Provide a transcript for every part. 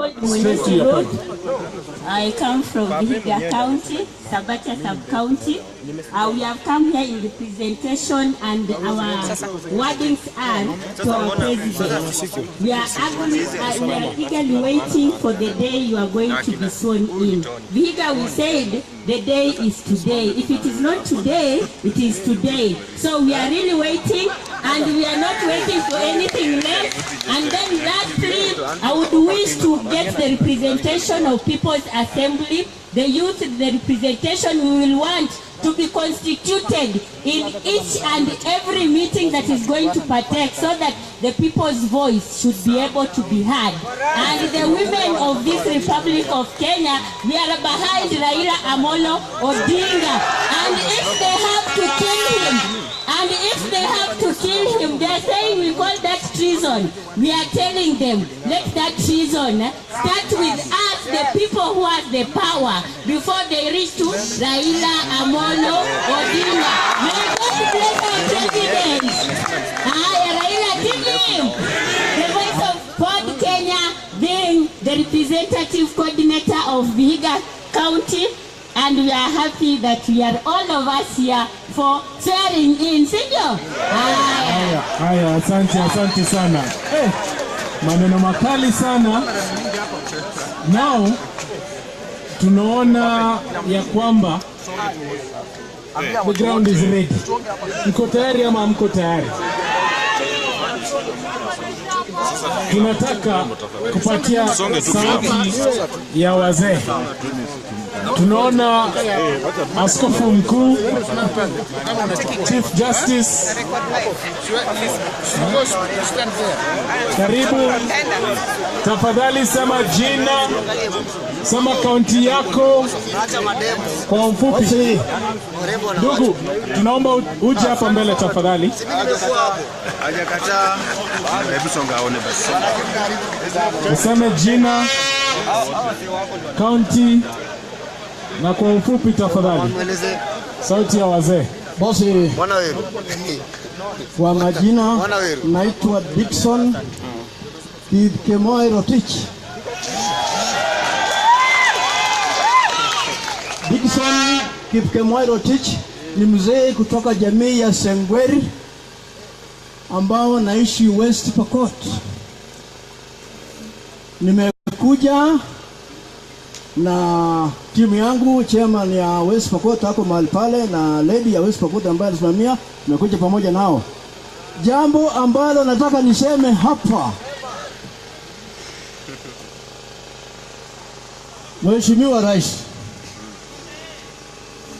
I come from Vihiga County, Sabatia Sub-County. We have come here in representation and our wordings are to our president. We are eagerly waiting for the day you are going to be sworn in. Vihiga, we said the day is today. If it is not today, it is today. So we are really waiting, and we are not waiting for anything less. And then lastly, I would wish to get the representation of People's Assembly, the youth, the representation we will want to be constituted in each and every meeting that is going to partake, so that the people's voice should be able to be heard. And the women of this Republic of Kenya, we are behind Raila Amolo Odinga. And if they have to kill him, they are saying we call that treason. We are telling them, let that treason start with us, the people who have the power, before they reach to Raila Amolo Odinga. May God bless our president. Raila, give him the voice of Ford Kenya, being the representative coordinator of Vihiga County. And we are happy that we are all of us here for swearing in. Sindio? Haya, asante sana. Maneno makali sana. Now, tunaona ya kwamba the ground is ready. Mko tayari ama mko tayari? Tunataka kupatia sauti ya wazee. Tunaona askofu mkuu, Chief Justice, karibu. Tafadhali sema jina, sema kaunti yako kwa ufupi. Ndugu, tunaomba uje hapa mbele tafadhali. Useme jina, kaunti na kwa ufupi tafadhali. Sauti ya wazee. Bosi, kwa majina naitwa Dickson Kipkemoi Rotich. Dickson Kipkemoi Rotich ni mzee kutoka jamii ya Sengweri ambao naishi West Pokot. Nimekuja na timu yangu, chairman ya West Pokot hapo mahali pale, na lady ya West Pokot ambaye anasimamia, nimekuja pamoja nao. Jambo ambalo nataka niseme hapa, Mheshimiwa Rais,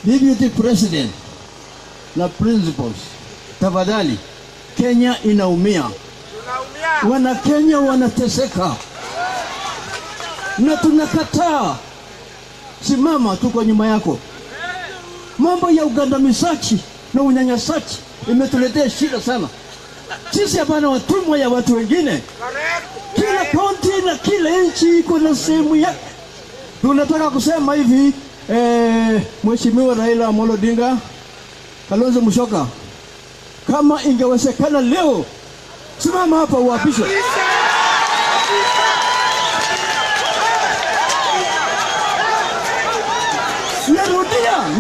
Deputy President na principals, tafadhali, Kenya inaumia. Wana Kenya wanateseka na tunakataa. Simama, tuko nyuma yako. Mambo ya ugandamizaji na unyanyasaji imetuletea shida sana. Sisi hapana watumwa ya watu wengine. Kila kaunti na kila nchi iko na sehemu yake. Tunataka kusema hivi, Mheshimiwa Raila Amolo Odinga, Kalonzo Musyoka, kama ingewezekana leo, simama hapa uapishwe.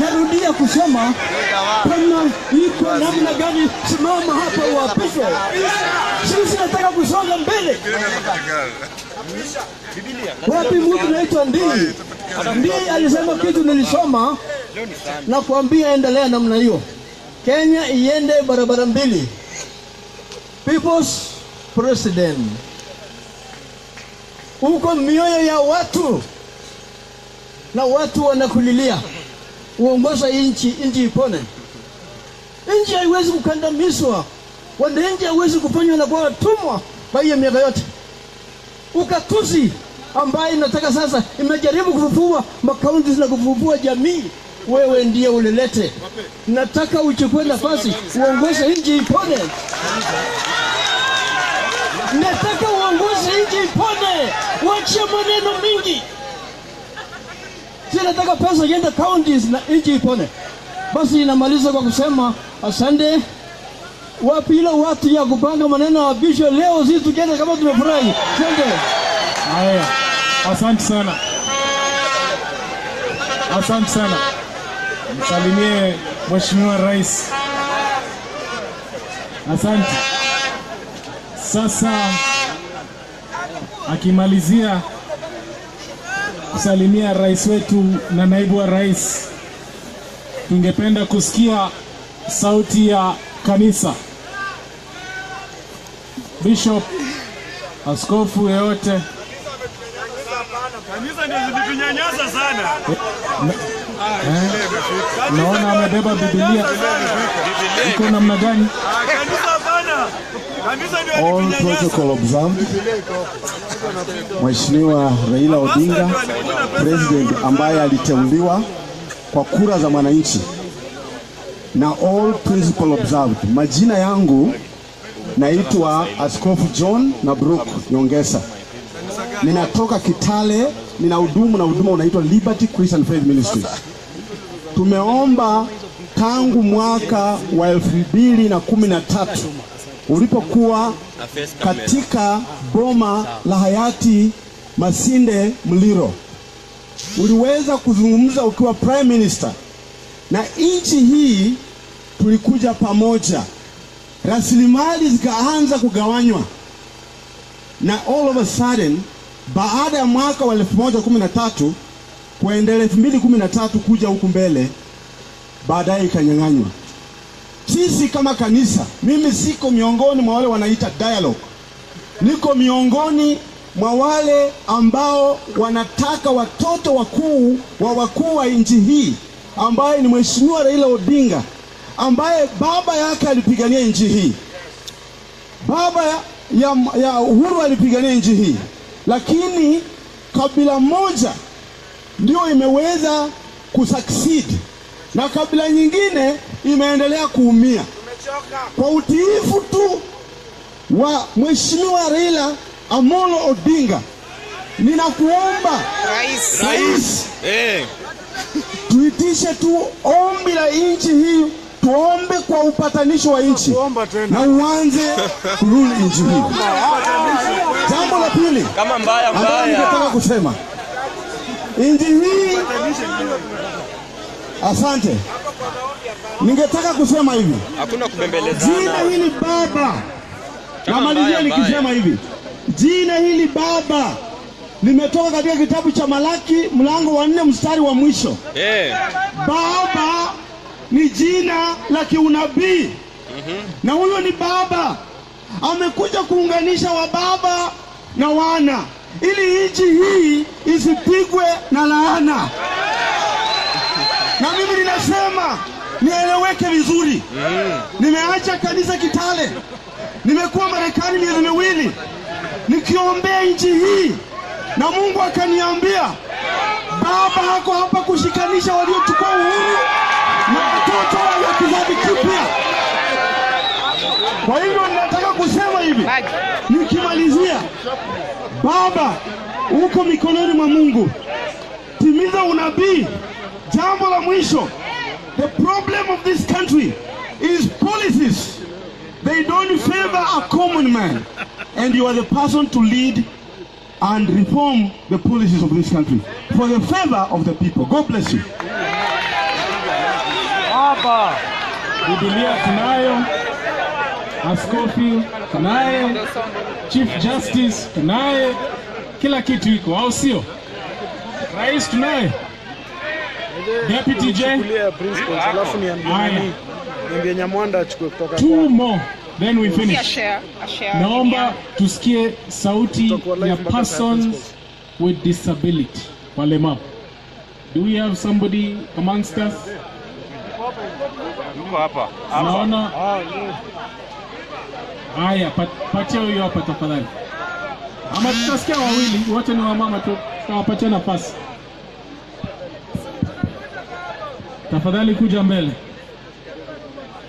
Narudia kusema, kama iko namna gani, simama hapa uapishwe. Sisi nataka kusonga mbele. Wapi mtu naitwa Ndii? Ndii alisema kitu nilisoma na kuambia endelea namna hiyo. Kenya iende barabara mbili. People's President. Uko mioyo ya watu na watu wanakulilia. Uongoza nchi ipone. Nchi haiwezi kukandamizwa. Wananchi haiwezi kufanywa na kwa watumwa kwa hiyo miaka yote. Ukatuzi ambaye nataka sasa imejaribu kufufua makaunti na kufufua jamii, wewe ndiye ulilete. Nataka uchukue nafasi uongoze nchi ipone. Nataka uongoze nchi ipone. Wacha maneno mingi. Nataka pesa iende counties na nchi ipone. Basi inamaliza kwa kusema asante. Wapi ile watu ya kupanga maneno ya bisho leo, sisi tukienda kama tumefurahi. Asante. Haya. Asante sana. Asante sana. Msalimie Mheshimiwa Rais. Asante. Sasa akimalizia kusalimia rais wetu na naibu wa rais, tungependa kusikia sauti ya kanisa. Bishop, askofu yeyote. Kanisa ndio zilitunyanyasa sana. Naona amebeba Biblia. Iko namna gani? Kanisa bana. Kanisa ndio All zilitunyanyasa. protocol observed. Mheshimiwa Raila Odinga, president ambaye aliteuliwa kwa kura za wananchi, na all principle observed. Majina yangu naitwa Askofu John Nabruk Nyongesa. Ninatoka Kitale, nina huduma unaitwa Liberty Christian Faith Ministries. Tumeomba tangu mwaka wa 2013 ulipokuwa katika boma la hayati Masinde Muliro. Uliweza kuzungumza ukiwa prime minister, na nchi hii tulikuja pamoja, rasilimali zikaanza kugawanywa, na all of a sudden baada ya mwaka wa 2013 kuendelea 2013 kuja huku mbele, baadaye ikanyang'anywa. Sisi kama kanisa, mimi siko miongoni mwa wale wanaita dialogue, niko miongoni mwa wale ambao wanataka watoto wakuu wa nchi hii, ambaye ni Mheshimiwa Raila Odinga, ambaye baba yake alipigania nchi hii, baba ya Uhuru alipigania nchi hii, lakini kabila moja ndio imeweza kusucceed na kabila nyingine imeendelea kuumia. Kwa utiifu tu wa Mheshimiwa Raila Amolo Odinga, ninakuomba rais, tuitishe tu ombi la nchi hii, tuombe kwa upatanisho wa nchi na uanze kurudi nchi hii. Jambo la pili Kama mbaya ambalo ningetaka kusema, nchi hii, asante, ningetaka kusema hivi, hakuna kubembelezana. jina hili baba, namalizia nikisema hivi, jina hili baba limetoka katika kitabu cha Malaki mlango wa 4 mstari wa mwisho. Baba ni jina la kiunabii. Na huyo ni baba amekuja kuunganisha wa baba na wana, ili nchi hii isipigwe na laana. Na mimi ninasema nieleweke vizuri, nimeacha kanisa Kitale, nimekuwa Marekani miezi miwili nikiombea nchi hii, na Mungu akaniambia baba hako hapa kushikanisha waliochukua uhuru na watoto wa kizazi kipya. Kwa hivyo ninataka kusema hivi, nikimalizia, baba uko mikononi mwa Mungu, timiza unabii. Jambo la mwisho, the problem of this country is policies. They don't favor a common man, and you are the person to lead and reform the policies of this country for the favor of the people. God bless you. Hapa Biblia tunayo, askofu tunaye, Chief Justice tunaye, kila kitu iko, au sio? Rais tunaye, Deputy J. Alafu niambie Nyamwanda achukue kutoka 2 more then we finish. Naomba tusikie sauti ya persons with disability, walemavu. Do we have somebody amongst us? Yuko hapa. Naona haya, patia huyo hapa tafadhali. Ama tutasikia wawili, wote ni wamama tu, tutawapatia nafasi. Tafadhali kuja mbele.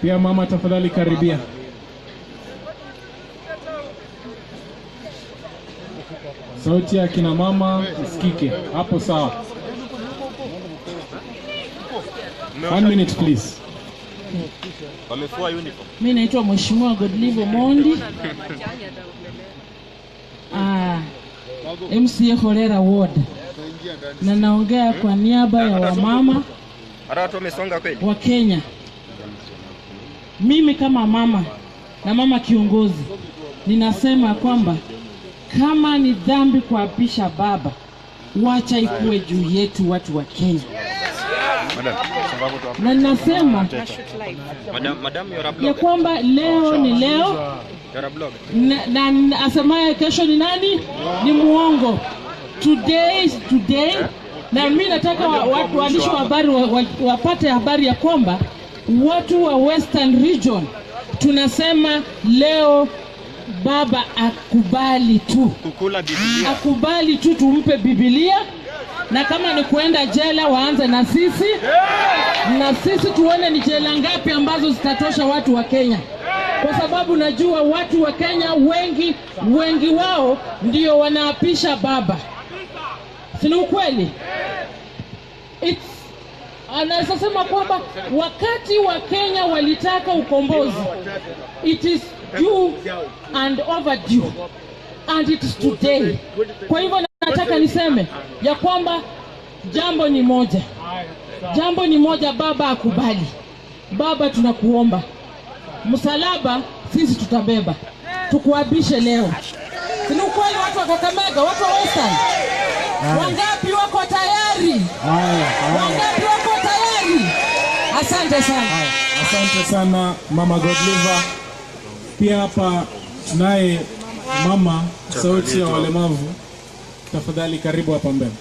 Pia mama tafadhali karibia. Sauti ya kina mama isikike. Hapo sawa. 1 minute please. Wamefua uniform. Mimi naitwa Mheshimiwa Godlive Mondi. MCA Horera Ward, na naongea kwa niaba ya wamama wa Kenya. Mimi kama mama na mama kiongozi ninasema kwamba kama ni dhambi kuapisha baba, wacha ikuwe juu yetu watu wa Kenya. Na ninasema ya kwamba leo ni leo, na asemaye kesho ni nani? Ni muongo. Today is today. Na mimi nataka watu waandishi wa habari wapate habari ya kwamba watu wa Western Region tunasema leo baba akubali tu kukula Biblia, akubali tu tumpe Biblia, na kama ni kuenda jela waanze na sisi, na sisi tuone ni jela ngapi ambazo zitatosha watu wa Kenya, kwa sababu najua watu wa Kenya wengi wao ndio wanaapisha baba. Si ukweli? Anaweza sema kwamba wakati wa Kenya walitaka ukombozi, it is due and overdue, and it is today. Kwa hivyo nataka niseme ya kwamba jambo ni moja, baba akubali. Baba tunakuomba, msalaba sisi tutabeba, tukuabishe leo. Si ukweli? Watu wa Kakamega, watu wa Western, wangapi wako tayari? Wangapi wako tayari? Asante sana. Asante sana Mama Godliver. Pia hapa tunaye mama sauti ya walemavu. Tafadhali karibu hapa mbele.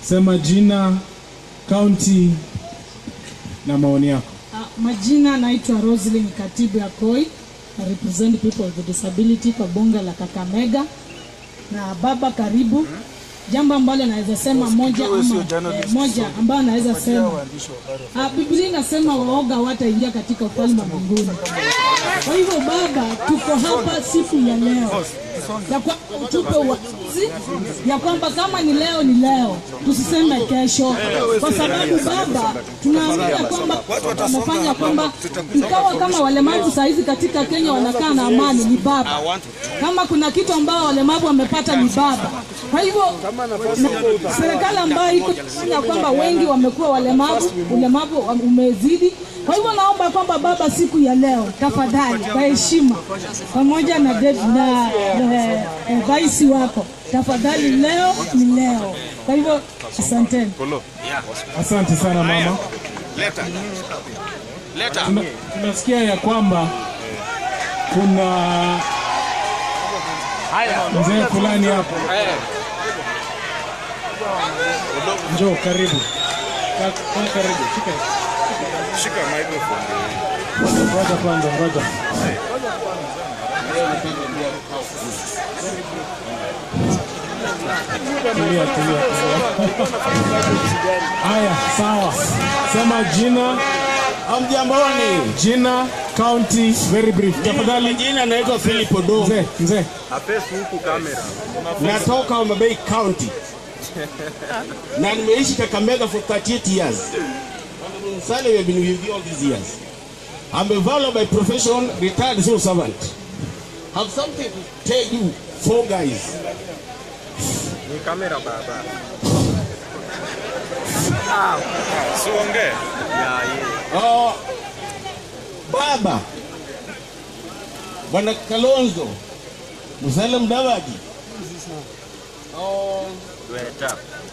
Sema jina, county na maoni yako. Majina naitwa Roslyn Katibu ya Koi. I represent people with disability kwa bunge la Kakamega. Na baba karibu. Jambo ambalo naweza sema moja ambayo naweza sema, Biblia inasema waoga wataingia katika ufalme wa mbinguni. Kwa hivyo baba, tuko hapa siku ya leo tupe wazi ya kwamba kama ni leo, tusiseme kesho, kwa sababu baba tunaambia kwamba amefanya kwamba ikawa kama walemavu saizi katika Kenya wanakaa na amani ni baba. Kama kuna kitu ambao walemavu wamepata ni baba. Kwa hivyo serikali ambayo iko kufanya kwamba wengi wamekuwa ulemavu umezidi. Kwa hivyo naomba kwamba baba, siku ya leo tafadhali, kwa heshima pamoja na vice wako, tafadhali leo ni leo. Kwa hivyo asanteni. Asante sana mama. Tunasikia ya kwamba kuna mzee fulani hapo. Njoo karibu. Karibu. Shika microphone. Ngoja. Tulia. Haya, sawa. Sema jina. Amjamboni. Jina, county, very brief. Tafadhali. Jina naitwa Philip Odo. Mzee. Apesu huku kamera. Natoka Homa Bay County. Na nimeishi Kakamega for 38 years. Sally, we have been with you all these years. I'm a valor by profession, retired civil servant. Have something to tell you, 4 guys. Ni kamera baba. Suonge. Baba. Bwana Kalonzo. Musalia Mudavadi.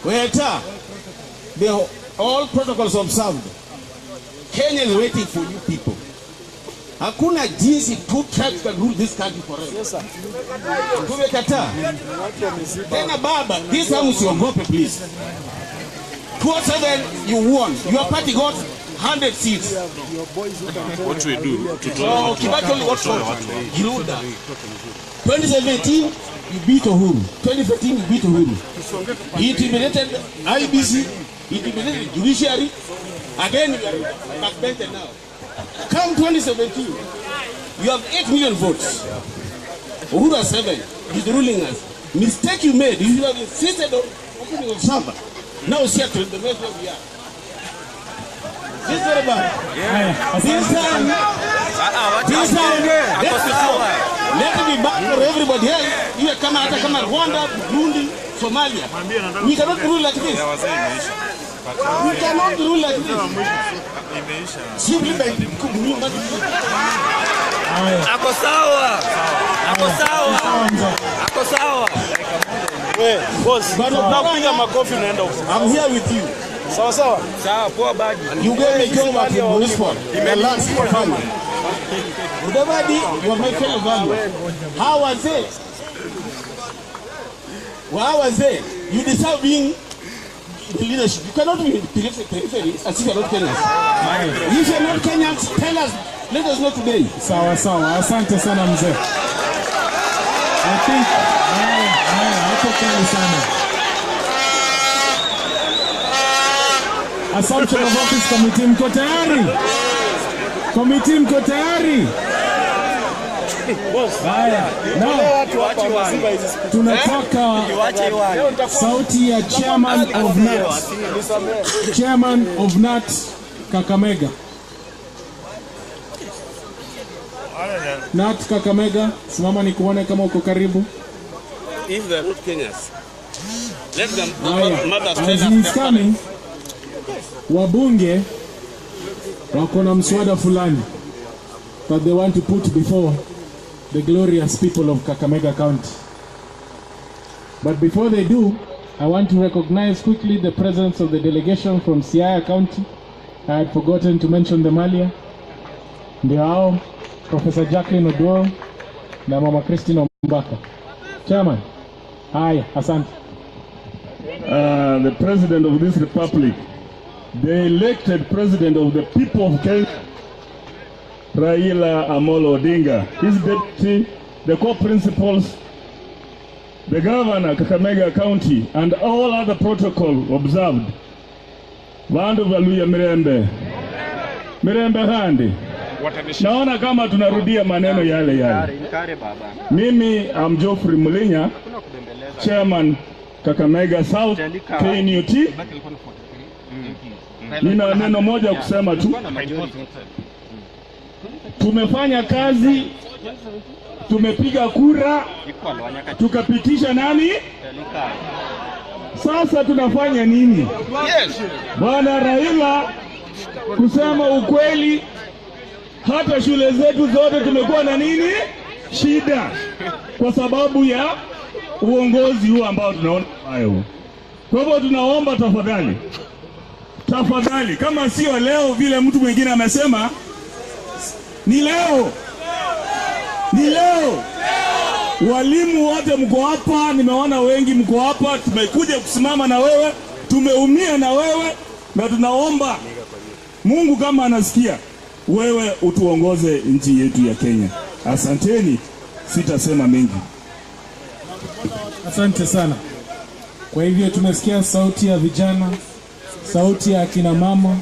Weta. All protocols observed. Kenya is waiting for you people. Hakuna jinsi 2 tribes can rule this country forever. Yes, sir. Tumekataa. Tena baba, this time usiogope please. 207 you won. Your party got 100 seats. What we do? Kibaki only got 40. Giluda. 2017 you beat Uhuru. 2015 you beat Uhuru. He intimidated IBC. He intimidated judiciary. Again, you are backbented now. Come 2017, you have 8 million votes. Uhuru has 7. He's ruling us. Mistake you made, you should have insisted on opening of Samba. Now Seattle, the way we are. This is very bad. This time, Let it be bad for everybody else. Iwe kama hata kama Rwanda, Burundi, Somalia. We cannot rule like this. We cannot rule like this. Simply by Ako sawa. Ako sawa. Ako sawa. Boss, napiga makofi naenda huko. I'm here with you. Sawa sawa. Sawa, poa badi. You gave me job at the police force. Imelands for family. Udabadi, you are my fellow family. How was it? How was it? You deserve being the leadership. You cannot be in periphery as if you are not Kenyans. If you are not Kenyans, tell us. Let us know today. Sawa sawa. Asante sana mzee. I think hapo kali sana. Assumption of office committee, mko tayari? Committee mko tayari? Haya. Tunataka sauti ya chairman of NAT. Chairman of NAT Kakamega. NAT Kakamega, simama nikuone kama uko karibu. If they are not Kenyans, let them mothers as he is coming, wabunge wako na mswada fulani that they want to put before the glorious people of Kakamega County. But before they do, I want to recognize quickly the presence of the delegation from Siaya County. I had forgotten to mention them earlier. Ndio hao Professor Jacqueline Oduor na Mama Christine Ombaka. Chairman, hi, asante. The President of this Republic, the elected President of the people of Kenya, Raila Amolo Odinga, his deputy, the co-principals, the governor, Kakamega County, and all other protocol observed. Vandu valuya Mirembe. Mirembe handi. Naona kama tunarudia maneno yale yale. Mimi am Geoffrey Mulinya, Chairman Kakamega South KNUT. Nina neno moja kusema tu. Tumefanya kazi, tumepiga kura, tukapitisha nani? Sasa tunafanya nini? Bwana Raila, kusema ukweli, hata shule zetu zote tumekuwa na nini? Shida. Kwa sababu ya uongozi huu ambao tunaona hayo. Kwa hivyo tunaomba tafadhali, kama sio leo vile mtu mwingine amesema, ni leo. Walimu wote mko hapa, nimeona wengi mko hapa, tumekuja kusimama na wewe, tumeumia na wewe, na tunaomba Mungu kama anasikia, wewe utuongoze nchi yetu ya Kenya. Asanteni, sitasema mengi. Asante sana. Kwa hivyo tumesikia sauti ya vijana, sauti ya akina mama,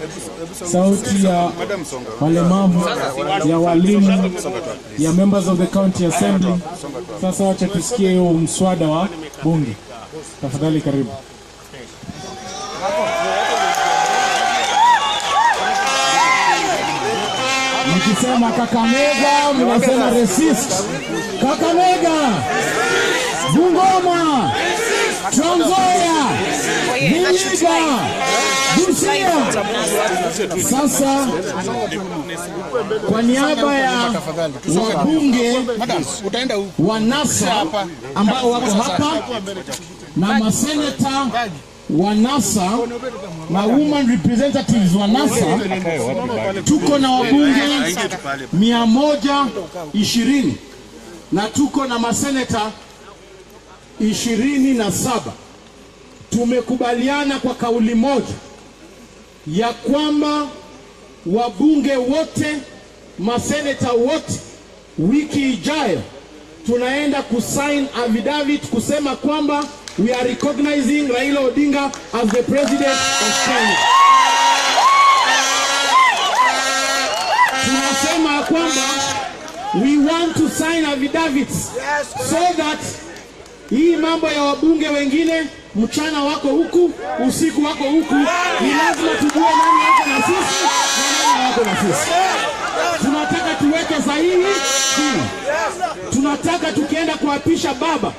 sauti ya walemavu, ya walimu, ya members of the county assembly. Sasa wacha tusikie huo mswada wa bunge. Tafadhali karibu. Nikisema Kakamega, mnasema resist. Kakamega, Bungoma, Trans Nzoia, Vihiga, Busia. Sasa kwa niaba ya wabunge wa NASA ambao wako hapa na maseneta wa NASA na women representatives wa NASA, tuko na wabunge 120 na tuko na maseneta 27. Tumekubaliana kwa kauli moja ya kwamba wabunge wote, maseneta wote, wiki ijayo tunaenda kusign affidavit kusema kwamba we are recognizing Raila Odinga as the president of Kenya. Tunasema kwamba we want to sign affidavits so that hii mambo ya wabunge wengine mchana wako huku, usiku wako huku, ni lazima tujue nani wako na sisi na nani wako na sisi. Tunataka tuwe tuweke sahihi chini. Tunataka tukienda kuapisha baba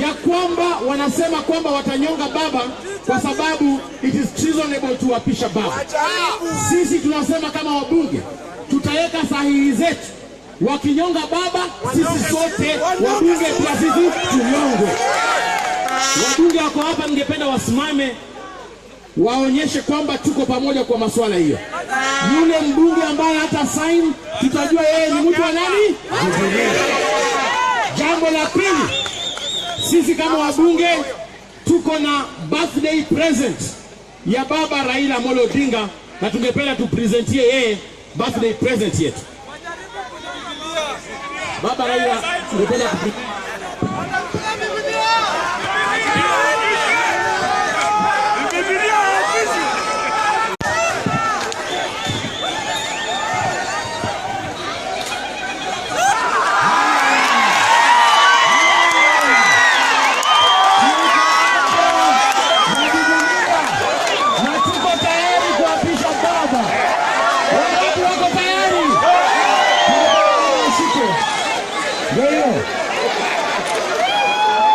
ya kwamba wanasema kwamba watanyonga baba kwa sababu it is treasonable to apisha baba. Sisi tunasema kama wabunge tutaweka sahihi zetu. Wakinyonga baba, sisi sote wabunge pia sisi tunyongwe. Wabunge wako hapa, ningependa wasimame waonyeshe kwamba tuko pamoja kwa masuala hiyo. Yule mbunge ambaye hata sign, tutajua yeye ni mtu wa nani? Jambo la pili, sisi kama wabunge tuko na birthday present ya baba Raila Amolo Odinga, na tungependa tupresentie yeye birthday present yetu. Baba Raila, tungependa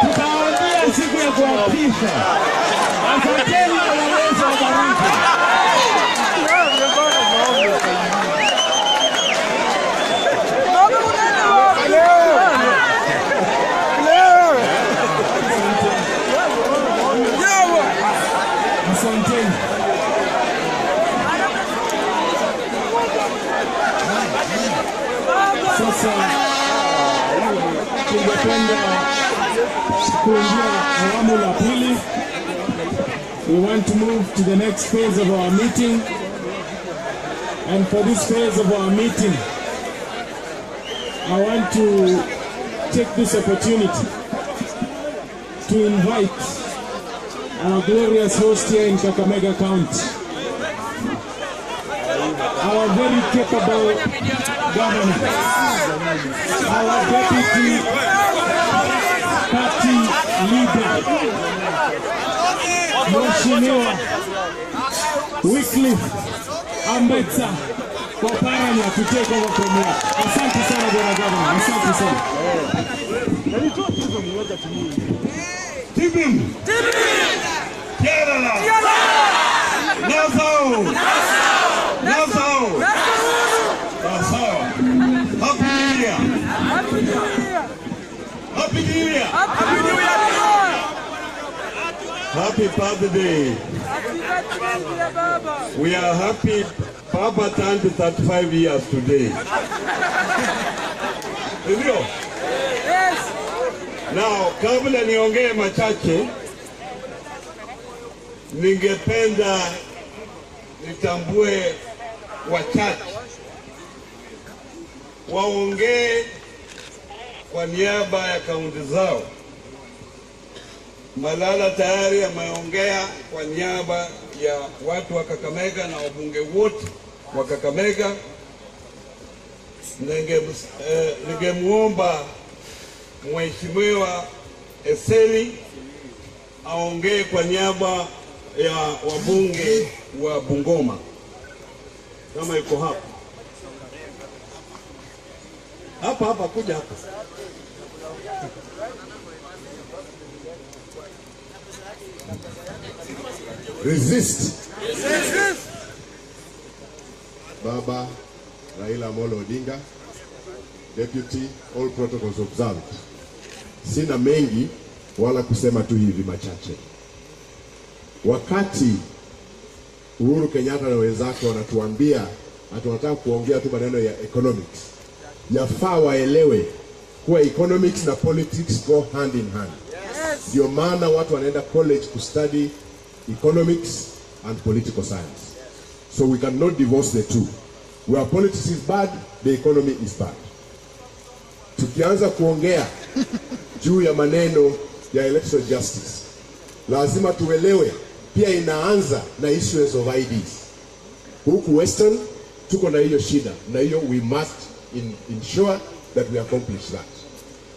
tutaongea siku ya kuapisha. Asanteni na Yesu awabariki. Asanteni. Sasa tungependa kuingia awamu la pili. We want to move to the next phase of our meeting, and for this phase of our meeting I want to take this opportunity to invite our glorious host here in Kakamega County, our very capable governor, our deputy party leader, Mheshimiwa Wycliffe Ambetsa Oparanya, to take over from here. Asante sana bwana governor, asante sana. Tibim! Kerala! Nassau! Nassau! Happy New Year! Happy New Year! Happy New Year! Happy New Year! Happy birthday! We are happy Papa turned 35 years today. Ndio? Yes. Now, kabla niongee machache, ningependa nitambue wachache waongee kwa niaba ya kaunti zao. Malala tayari ameongea kwa niaba ya watu wa Kakamega na wabunge wote wa Kakamega. Ningemuomba Mheshimiwa Eseli aongee kwa niaba ya wabunge wa Bungoma kama yuko hapa. Hapa kuja hapa. Resist. Baba Raila Amolo Odinga, Deputy, all protocols observed. Sina mengi wala kusema tu hivi machache. Wakati Uhuru Kenyatta na wenzake wanatuambia tunataka kuongea tu maneno ya economics, yafaa waelewe kuwa economics na politics go hand in hand. Ndio maana watu wanaenda college to study economics and political science. So we cannot divorce the two. Where politics is bad, the economy is bad. Tukianza kuongea juu ya maneno ya electoral justice, lazima tuelewe pia inaanza na issues of IDs. Huku Western tuko na hiyo shida, na hiyo we must ensure that we accomplish that.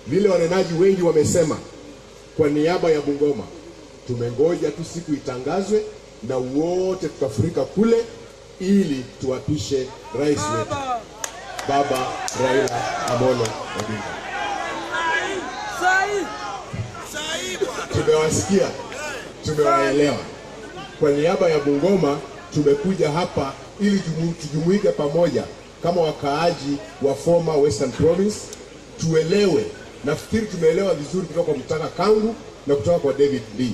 Vile wanenaji wengi wamesema, kwa niaba ya Bungoma tumengoja tu siku itangazwe na wote tutafurika kule ili tuapishe rais wetu. Baba Raila Amolo Odinga. Tumewasikia, tumewaelewa. Kwa niaba ya Bungoma tumekuja hapa ili tujumuike pamoja kama wakaaji wa former Western Province, tuelewe. Nafikiri tumeelewa vizuri kutoka kwa Mutaka Kangu na kutoka kwa David Lee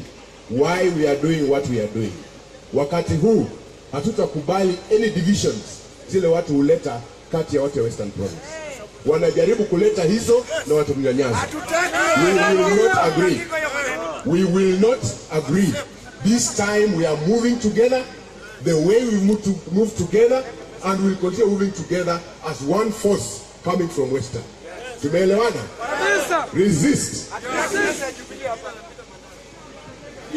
why we are doing what we are doing. Wakati huu hatutakubali any divisions zile watu huleta kati ya watu wa Western Province. Wanajaribu kuleta hizo na watu mnyanyaza. We will not agree. We will not agree. This time we are moving together the way we move together, and we will continue moving together as one force coming from Western. Tumeelewana? Resist.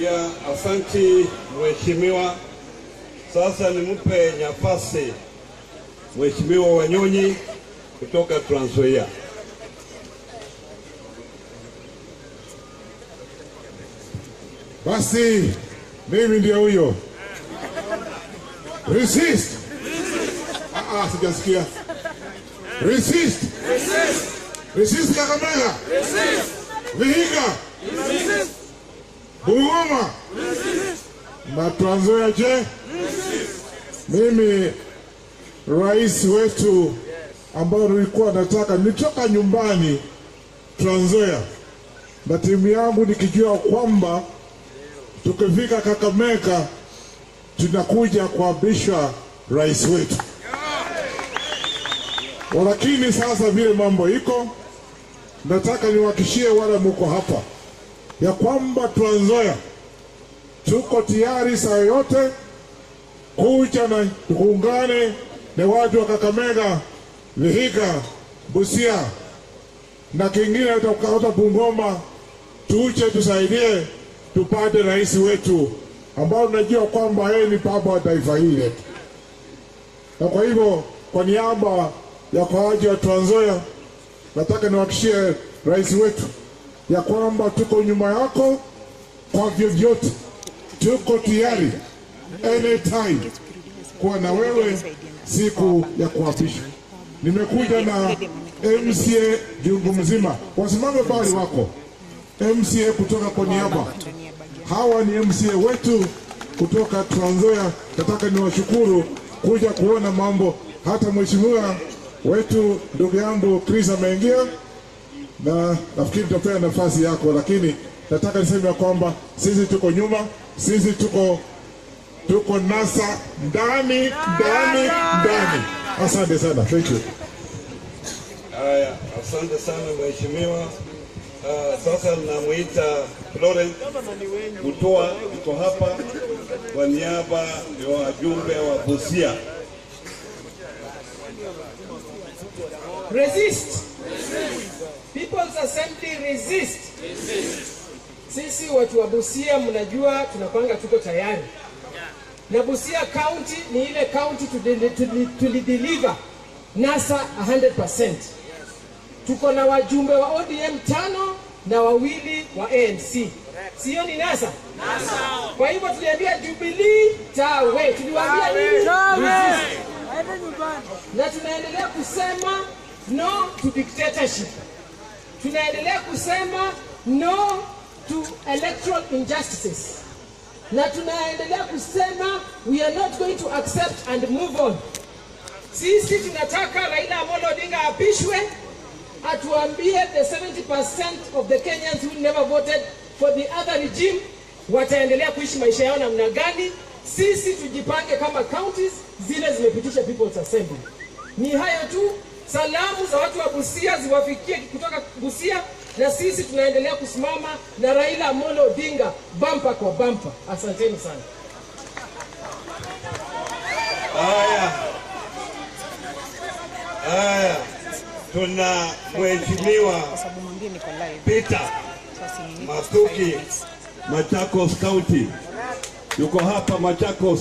Ya, asanti mheshimiwa. Sasa nimpe nafasi Mheshimiwa Wanyonyi kutoka Trans Nzoia. Basi mimi ndio huyo. Resist. Sijasikia. Resist. Resist Kakamega. Resist. Vihiga. Resist. Bungoma. Na Trans Nzoia je? Mimi rais wetu ambao nilikuwa nataka nitoka nyumbani Trans Nzoia na timu yangu nikijua kwamba tukifika Kakamega tunakuja kuapisha rais wetu. Lakini sasa vile mambo iko, nataka niwahakishie wale mko hapa ya kwamba Trans Nzoia tuko tayari saa yote kuja na kuungane na watu wa Kakamega, Vihiga, Busia na kingine hata Bungoma, tuje tusaidie tupate rais wetu ambao tunajua kwamba yeye ni baba wa taifa hili. Na kwa hivyo kwa niaba ya wakaaji wa Trans Nzoia nataka niwahakishie rais wetu ya kwamba tuko nyuma yako kwa vyovyote. Tuko tayari anytime kuwa na wewe siku ya kuapisha. Nimekuja na MCA jungu mzima, wasimame bali wako MCA kutoka kwa niaba. Hawa ni MCA wetu kutoka Trans Nzoia. Nataka niwashukuru kuja kuona mambo. Hata mheshimiwa wetu ndugu yangu Chris ameingia na nafikiri tutapea nafasi yako, lakini nataka niseme kwamba sisi tuko nyuma, sisi tuko nasa ndani. Asante sana. Thank you. Haya, asante sana mheshimiwa. Sasa namuita Florence Mutua yuko hapa kwa niaba ya wajumbe wa Busia. Resist. People's Assembly resist. Sisi watu wa Busia mnajua tunapanga, tuko tayari. Na Busia County ni ile county tulideliver NASA 100%. Tuko na wajumbe wa ODM 5 na 2 wa ANC. Sio ni NASA? Kwa hivyo tuliambia Jubilee tawe. Tuliwaambia nini? Na tunaendelea kusema no to dictatorship. Tunaendelea kusema no to electoral injustices. Na tunaendelea kusema we are not going to accept and move on. Sisi tunataka Raila Amolo Odinga apishwe, atuambie the 70% of the Kenyans who never voted for the other regime wataendelea kuishi maisha yao namna gani. Sisi tujipange kama counties zile zimepitisha People's Assembly. Ni hayo tu. Salamu za watu wa Busia ziwafikie kutoka Busia, na sisi tunaendelea kusimama na Raila Amolo Odinga bampa kwa bampa. Asanteni sana. Haya, tuna mheshimiwa Peter Masuki, Machakos County. Yuko hapa Machakos.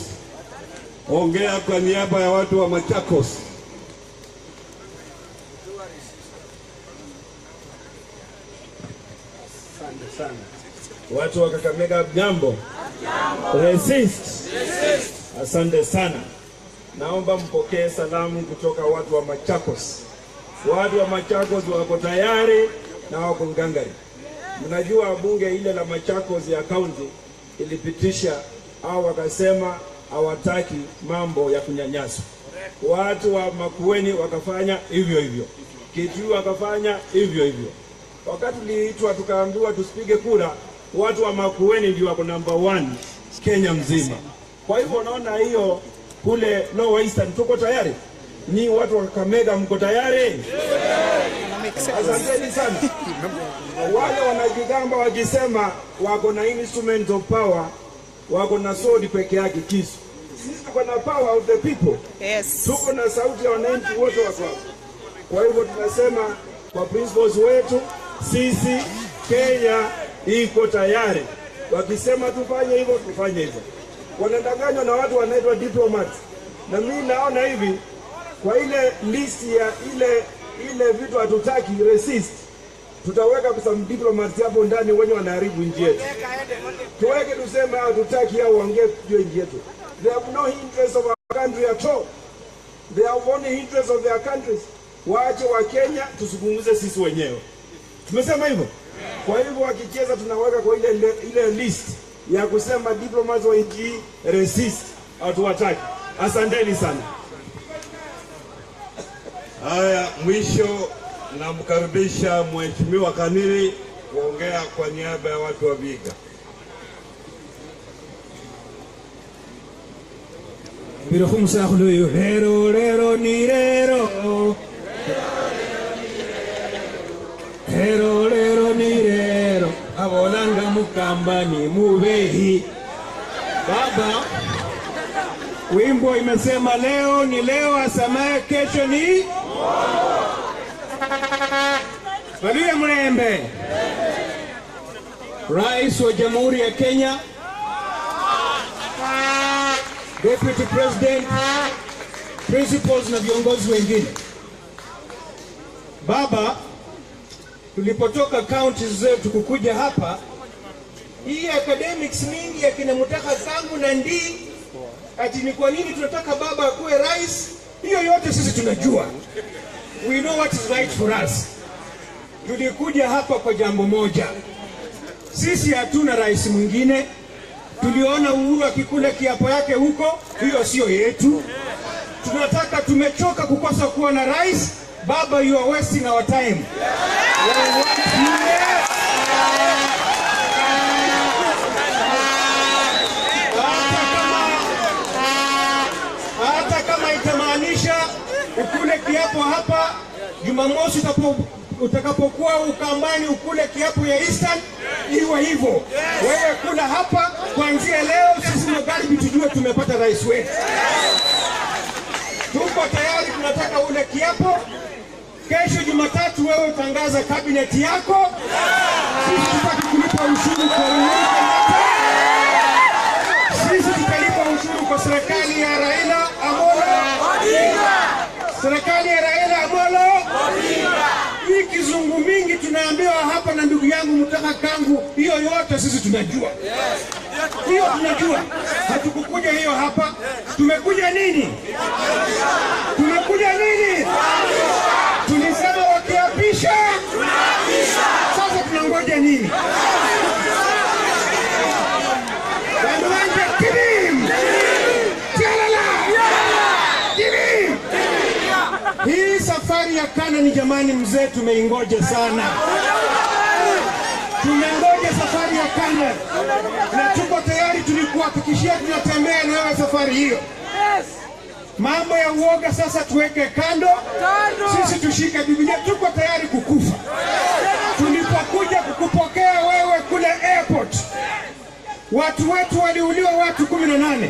Ongea kwa niaba ya watu wa Machakos. Sana. Watu wa Kakamega jambo. Resist. Asante sana. Naomba mpokee salamu kutoka watu wa Machakos. Watu wa Machakos wako tayari na wako ngangari. Mnajua bunge ile la Machakos ya county ilipitisha au wakasema hawataki mambo ya kunyanyaswa. Watu wa Makueni wakafanya hivyo hivyo. Kitui wakafanya hivyo hivyo. Wakati tuliitwa tukaambiwa tusipige kura, watu wa Makueni ndio wako number 1 Kenya mzima. Kwa hivyo naona hiyo kule Lower Eastern tuko tayari. Ni watu wa Kakamega mko tayari? Asanteni sana. Wale wanajigamba wakisema wako na instrument of power, wako na sword peke yake kisu. Sisi tuko na power of the people. Yes. Tuko na sauti ya wananchi wote wako. Kwa hivyo tunasema kwa principles wetu sisi Kenya iko tayari. Wakisema tufanye hivyo tufanye hivyo. Wanadanganywa na watu wanaitwa diplomats. Na mimi naona hivi kwa ile list ya ile vitu hatutaki resist, tutaweka kwa some diplomats hapo ndani wenye wanaharibu nchi yetu. Tuweke tuseme hatutaki au waongee juu nchi yetu. They have no interest of our country at all. They have only interest of their countries. Waache wa Kenya tusungumuze sisi wenyewe. Tumesema hivyo. Kwa hivyo wakicheza tunaweka kwa ile list ya kusema diplomats wa nchi resist, hatuwataki. Asanteni sana. Haya, mwisho namkaribisha Mheshimiwa Kanili kuongea kwa niaba ya watu wa Vihiga. Birohum sahulu rero rero ni rero. Rero rero ni rero. Abolanga mukamba ni mubehi. Baba, wimbo imesema leo ni leo, asamaye kesho ni Malia Mrembe. Rais wa Jamhuri ya Kenya, Deputy President, principals na viongozi wengine. Baba, tulipotoka counties zetu kukuja hapa, hii academics mingi ya kina Mutaka Kangu na Ndii, ati ni kwa nini tunataka baba akuwe rais, hiyo yote sisi tunajua. We know what is right for us. Tulikuja hapa kwa jambo moja. Sisi hatuna rais mwingine. Tuliona Uhuru akikula kiapo yake huko, hiyo sio yetu. Tunataka, tumechoka kukosa kuwa na rais. Baba, you are wasting our time. Hata kama itamaanisha ukule kiapo hapa Jumamosi utakapokuwa Ukambani ukule kiapo ya Eastern, iwe hivyo. Wewe kula hapa kuanzia leo, sisi Magharibi tujue tumepata rais wetu. Tuko tayari, tunataka ule kiapo. Kesho Jumatatu wewe utangaza kabineti yako. Sisi tutaki kulipa ushuru kwa Uhuru Kenyatta. Sisi tutalipa ushuru kwa serikali ya Raila Amolo Odinga. Serikali ya Raila Amolo Odinga. Hii kizungu mingi tunaambiwa hapa na ndugu yangu Mutaka Kangu, hiyo yote sisi tunajua. Hiyo tunajua. Hatukukuja hiyo hapa. Tumekuja nini? Tumekuja nini? Tulisema wakiapisha, sasa tunangoja nini? Wanduanja kidim! Tialala! Kidim! Hii safari ya Kanani jamani mzee, tumeingoja sana. Tumengoja safari ya Kanani. Na tuko tayari, tulikuhakikishia tunatembea nawe safari hiyo. Mambo ya uoga sasa tuweke kando. Sisi tushike Biblia, tuko tayari kukufa. Tulipokuja kukupokea wewe kule airport, watu wetu waliuliwa, watu 18.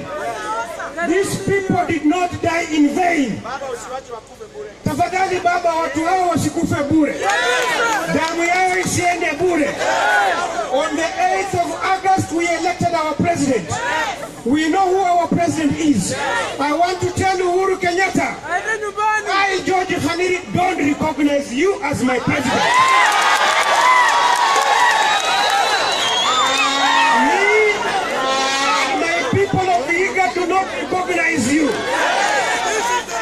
These people did not die in vain. Tafadhali baba, watu hao wasikufe bure. Damu yao isiende bure. On the 8th of August we elected our president. We know who our president is. I want to tell Uhuru Kenyatta, I, George Khaniri, don't recognize you as my president. Me, my people of Vihiga do not recognize you.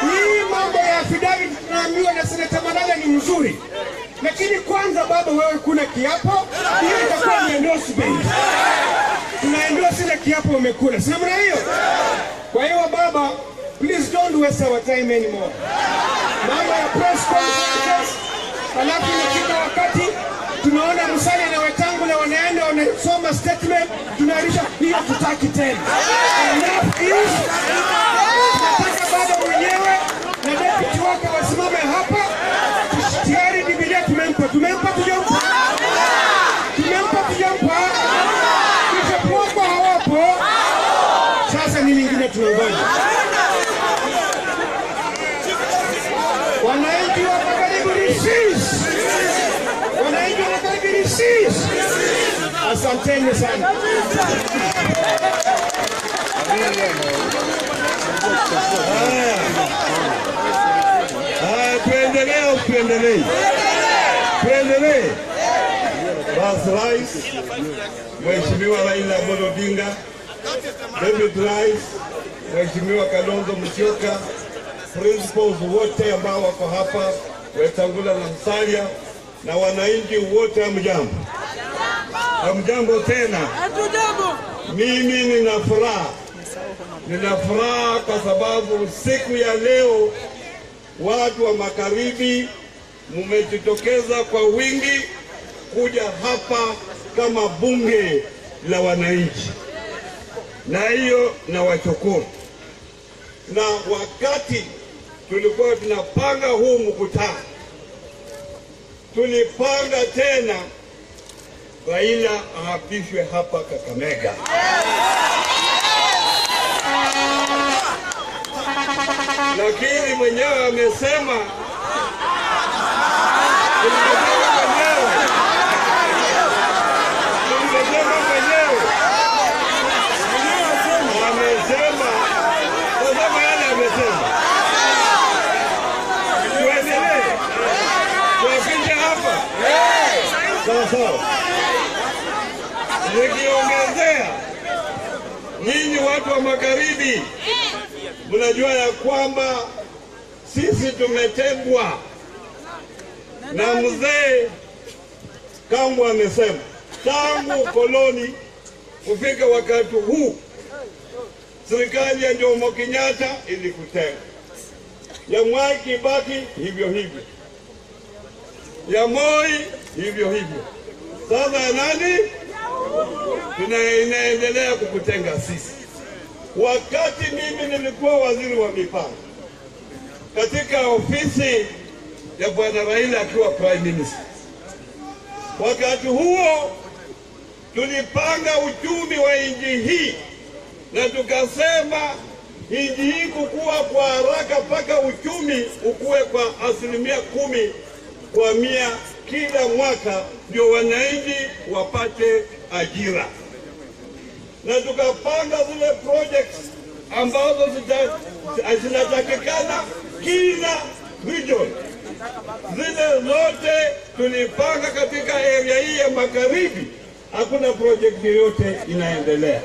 Hii mambo ya affidavit tunaambiwa na Senator Malala ni mazuri. Lakini kwanza baba, wewe kuna kiapo, hiyo itakuwa ni endorsement. Tunaendorse ile kiapo umekula. Si namna hiyo? Kwa hiyo baba, please don't waste our time anymore. Mambo ya press conferences, alafu inafika wakati tunaona Musalia na Wetangula wanaenda wanasoma statement, tunaarisha hiyo tutaki tena. Enough is. Nataka baba mwenyewe na deputy wake wasimame hapa. Tayari Biblia tumempa tujampa. Kisha Mungu hawapo. Sasa ni lingine tunangoja. Wananchi wa Magharibi sisi. Wananchi wa Magharibi sisi. Asanteni sana. Tuendelee. Basi Rais Mheshimiwa Raila Amolo Odinga, Deputy Rais Mheshimiwa Kalonzo Musyoka, principals wote ambao wako hapa, Wetangula na Musalia, na wananchi wote, hamjambo. Hamjambo tena. Mimi nina furaha kwa sababu siku ya leo watu wa Magharibi mmejitokeza kwa wingi kuja hapa kama bunge la wananchi, na hiyo na washukuru. Na wakati tulikuwa tunapanga huu mkutano, tulipanga tena Raila aapishwe hapa Kakamega. Lakini mwenyewe amesema sawa. Nikiongezea, nyinyi watu wa Magharibi mnajua ya kwamba sisi tumetengwa, na mzee Kambo amesema tangu koloni kufika wakati huu serikali ya Jomo Kenyatta ilikutenga, ya Mwai Kibaki hivyo hivyo, ya Moi hivyo hivyo. Sasa nani inaendelea kukutenga sisi? Wakati mimi nilikuwa waziri wa mipango katika ofisi ya Bwana Raila akiwa prime minister, wakati huo tulipanga uchumi wa nchi hii na tukasema nchi hii kukua kwa haraka mpaka uchumi ukue kwa 10% kwa 100 kila mwaka, ndio wananchi wapate ajira. Na tukapanga zile projects ambazo zinatakikana kila region. Zile zote tulipanga katika area hii ya Magharibi. Hakuna project yoyote inaendelea.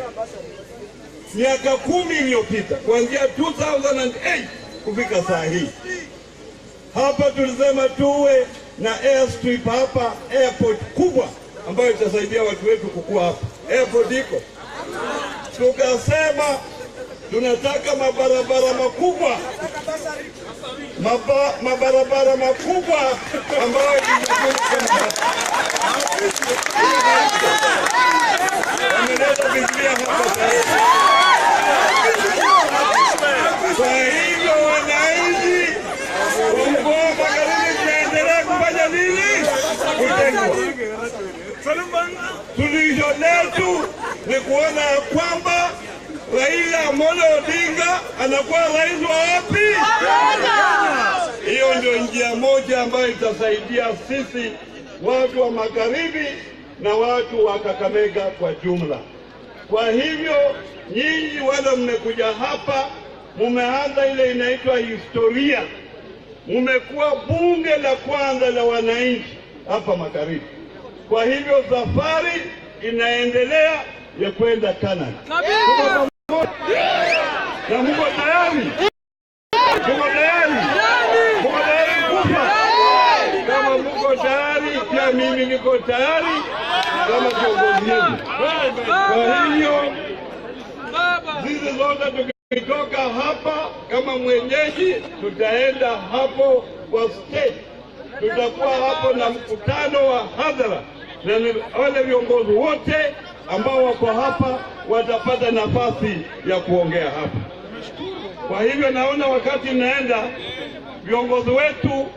Miaka 10 iliyopita kuanzia 2008 kufika saa hii, hapa tulisema tuwe na airstrip hapa, airport kubwa ambayo itasaidia watu wetu kukua hapa. Airport iko. Tukasema tunataka mabarabara makubwa, mabarabara makubwa ambayo wameleta Biblia hapa. Kwa hivyo wananchi wa mkoa wa Magharibi tunaendelea kufanya nini? Kutengwa. Suluhisho letu ni kuona kwamba Raila Amolo Odinga anakuwa rais wa wapi? Hiyo ndio njia moja ambayo itasaidia sisi watu wa Magharibi na watu wa Kakamega kwa jumla. Kwa hivyo nyinyi wale mmekuja hapa, mumeanza ile inaitwa historia. Mmekuwa bunge la kwanza la wananchi hapa Magharibi. Kwa hivyo safari inaendelea ya kwenda Canada. Na mko tayari? Mko tayari? Mko tayari kufa? tuko tayari kama kiongozi wetu. Kwa hiyo sisi zote tukitoka hapa kama mwenyeji, tutaenda hapo kwa state, tutakuwa hapo na mkutano wa hadhara, na wale viongozi wote ambao wako hapa watapata nafasi ya kuongea hapa. Kwa hivyo naona wakati naenda, viongozi wetu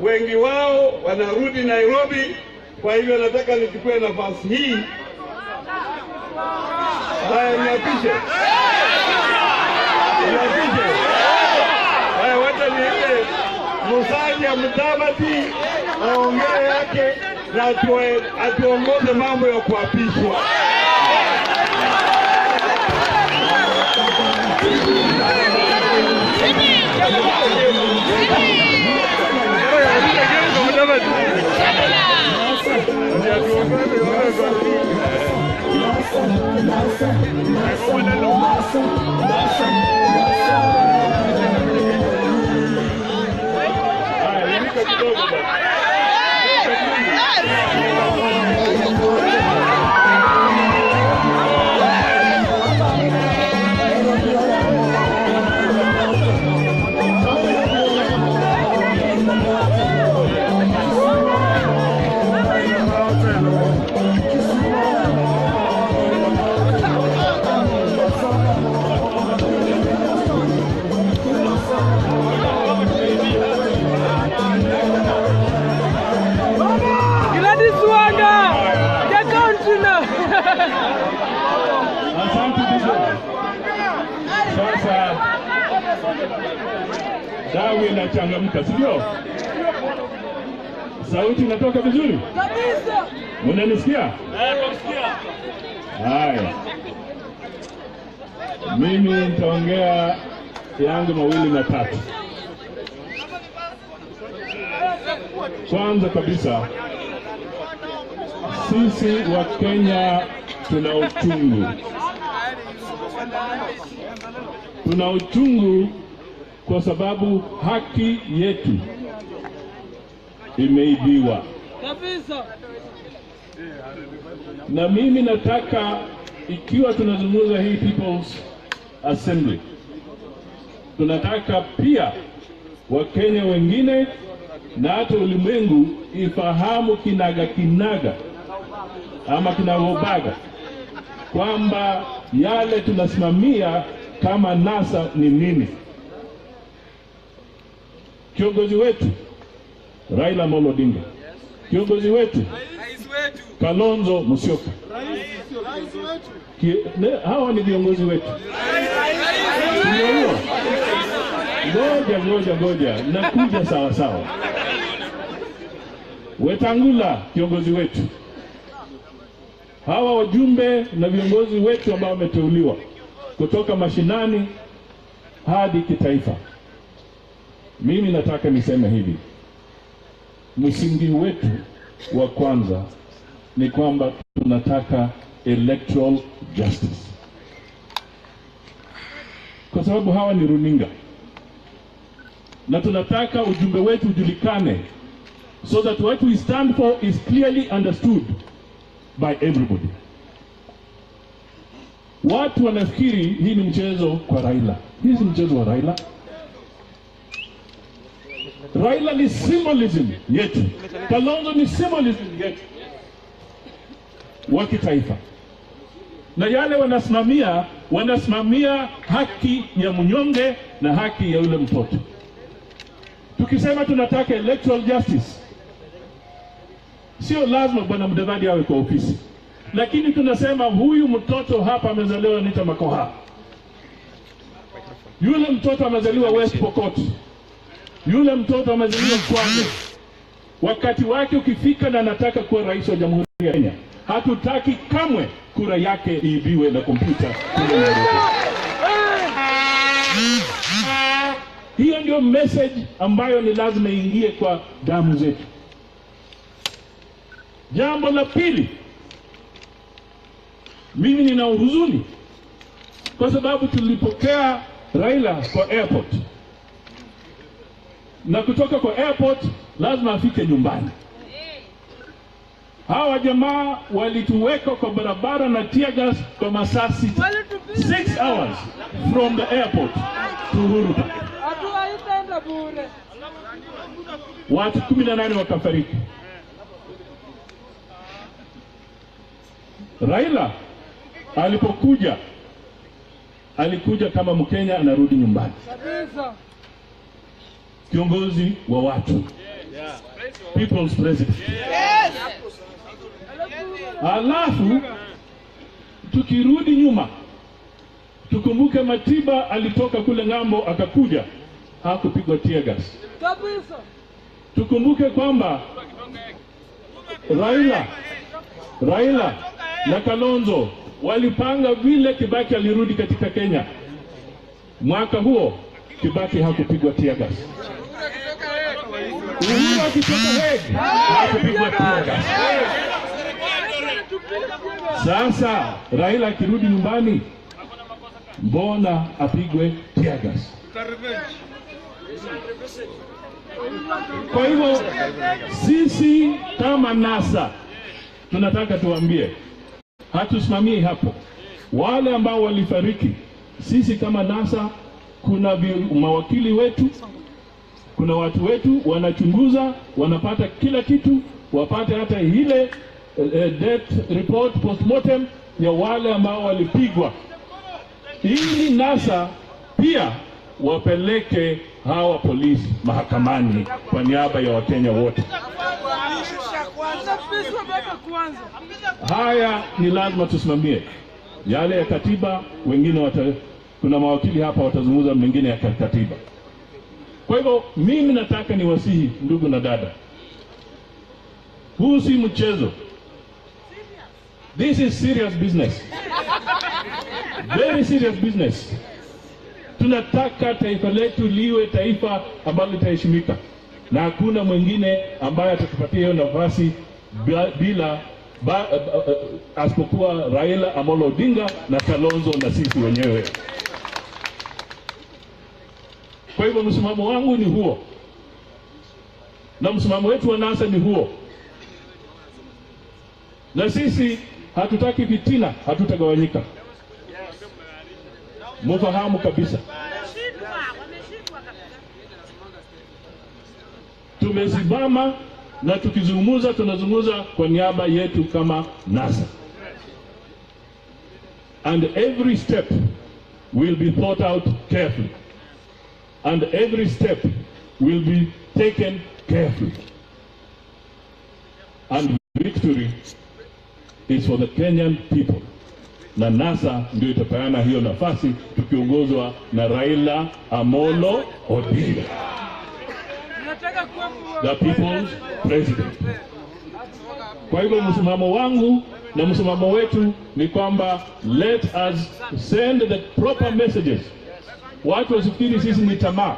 wengi wao wanarudi Nairobi. Kwa hivyo nataka nichukue nafasi hii. Haya, niapishe. Haya, wacha niende Musalia Mudavadi aongee yake na atuongoze mambo ya kuapishwa. Sasa dawa inachangamka, sio? Sauti inatoka vizuri kabisa. Mnanisikia? Tunasikia. Haya, mimi nitaongea yangu mawili matatu. Kwanza kabisa, sisi wa Kenya tuna uchungu. Tuna uchungu kwa sababu haki yetu imeibiwa kabisa. Na mimi nataka, ikiwa tunazungumza hii People's Assembly, tunataka pia Wakenya wengine na hata ulimwengu ifahamu kinaga ama kinagobaga kwamba yale tunasimamia kama NASA ni nini. Kiongozi wetu Raila Amolo Odinga, kiongozi wetu Kalonzo Musyoka, hawa ni viongozi wetu. Ngoja, nakuja sawa. Wetangula, kiongozi wetu. Hawa wajumbe na viongozi wetu ambao wameteuliwa kutoka mashinani hadi kitaifa. Mimi nataka niseme hivi, msingi wetu wa kwanza ni kwamba tunataka electoral justice, kwa sababu hawa ni runinga, na tunataka ujumbe wetu ujulikane, so that what we stand for is clearly understood by everybody. Watu wanafikiri hii ni mchezo kwa Raila. Hii si mchezo wa Raila. Raila ni symbolism yetu. Kalonzo ni symbolism yetu wa kitaifa. Na yale wanasimamia haki ya mnyonge na haki ya yule mtoto. Tukisema tunataka electoral justice, sio lazima Bwana Mudavadi awe kwa ofisi. Lakini tunasema huyu mtoto hapa amezaliwa Nita Makoha, yule mtoto amezaliwa West Pokot, yule mtoto amezaliwa Kwale. Wakati wake ukifika na anataka kuwa rais wa Jamhuri ya Kenya, hatutaki kamwe kura yake iibiwe na kompyuta. Hiyo ndio message ambayo ni lazima iingie kwa damu zetu. Jambo la pili, mimi nina huzuni kwa sababu tulipokea Raila kwa airport, na kutoka kwa airport lazima afike nyumbani. Hawa jamaa walituweka kwa barabara na tear gas kwa masaa 6 hours from the airport to Uhuru Park. Watu 18 wakafariki. Raila alipokuja, alikuja kama Mkenya anarudi nyumbani, kiongozi wa watu, people's president. Alafu tukirudi nyuma, tukumbuke Matiba alitoka kule ng'ambo akakuja, hakupigwa tear gas. Tukumbuke kwamba Raila na Kalonzo walipanga vile Kibaki alirudi katika Kenya. Mwaka huo Kibaki hakupigwa tear gas. Uhuru akitoka Hague hakupigwa tear gas. Sasa Raila akirudi nyumbani, mbona apigwe tear gas? Kwa hivyo sisi kama NASA tunataka tuambie, hatusimamii hapo. Wale ambao walifariki, sisi kama NASA kuna mawakili wetu, kuna watu wetu wanachunguza, wanapata kila kitu, wapate hata ile death report postmortem ya wale ambao walipigwa, ili NASA pia wapeleke hawa polisi mahakamani kwa niaba ya Wakenya wote. Haya ni lazima tusimamie. Yale ya katiba, wengine kuna mawakili hapa watazungumza mengine ya katiba. Kwa hivyo mimi nataka niwasihi ndugu na dada, huu si mchezo. This is serious business. Very serious business. Tunataka taifa letu liwe taifa ambalo litaheshimika, na hakuna mwingine ambaye atatupatia hiyo nafasi asipokuwa Raila Amolo Odinga na Kalonzo na sisi wenyewe. Kwa hivyo msimamo wangu ni huo, na msimamo wetu wa NASA ni huo, na sisi hatutaki fitina, hatutagawanyika. Mfahamu kabisa, tumesimama na tukizungumza, tunazungumza kwa niaba yetu kama NASA, and every step will be thought out carefully, and every step will be taken carefully, and victory is for the Kenyan people. Na NASA ndio itapeana hiyo nafasi, tukiongozwa na Raila Amolo Odinga, the people's president. Kwa hivyo msimamo wangu na msimamo wetu ni kwamba let us send the proper messages. Watu wasifikiri sisi ni tamaa.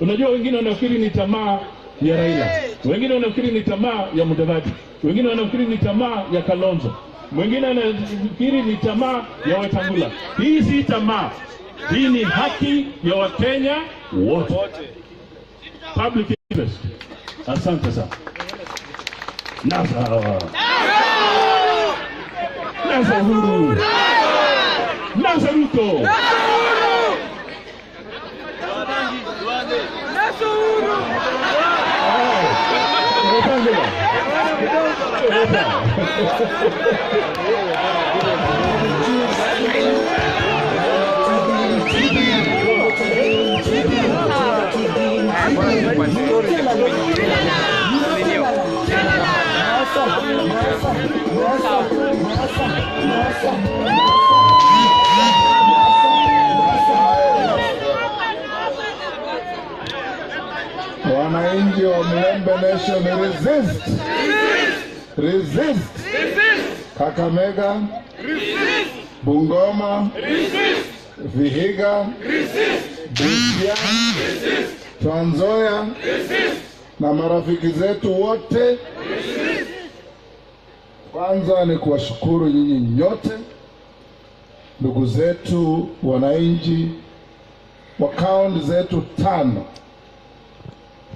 Unajua, wengine wanafikiri ni tamaa ya Raila, wengine wanafikiri ni tamaa ya Mudavadi, wengine wanafikiri ni tamaa ya Kalonzo, mwingine anafikiri ni tamaa ya Wetangula. Hii si tamaa, hii ni haki ya Wakenya wote. Public interest. Asante sana. NASA Uhuru, NASA Ruto, Wananchi wa Mlembe Nation, resist! Resist! Kakamega, Bungoma, Vihiga, Busia, Trans Nzoia na marafiki zetu wote. Kwanza ni kuwashukuru nyinyi nyote, ndugu zetu wananchi wa kaunti zetu 5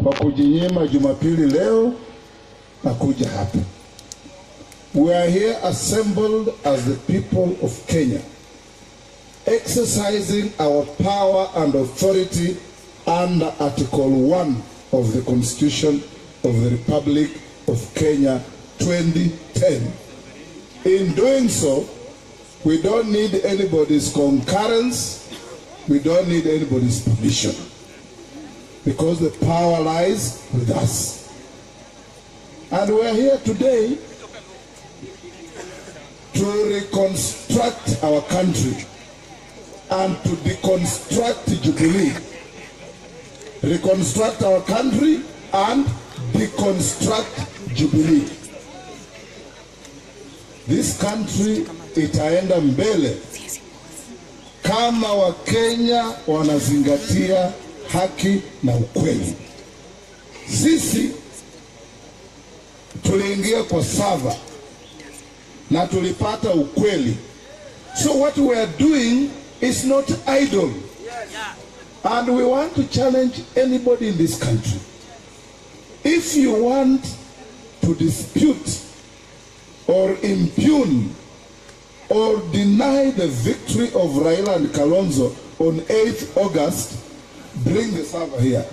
kwa kujinyima Jumapili leo na kuja hapa. we are here assembled as the people of Kenya, exercising our power and authority under Article 1 of the Constitution of the Republic of Kenya 2010. In doing so, we don't need anybody's concurrence, we don't need anybody's permission, because the power lies with us. And we are here today to reconstruct our country and to deconstruct Jubilee. Reconstruct our country and deconstruct Jubilee. This country itaenda mbele kama Wakenya wanazingatia haki na ukweli. Sisi tuliingia kwa sava na tulipata ukweli. So what we are doing is not idle. And we want to challenge anybody in this country. If you want to dispute or impugn or deny the victory of Raila and Kalonzo on 8th August, bring the server here.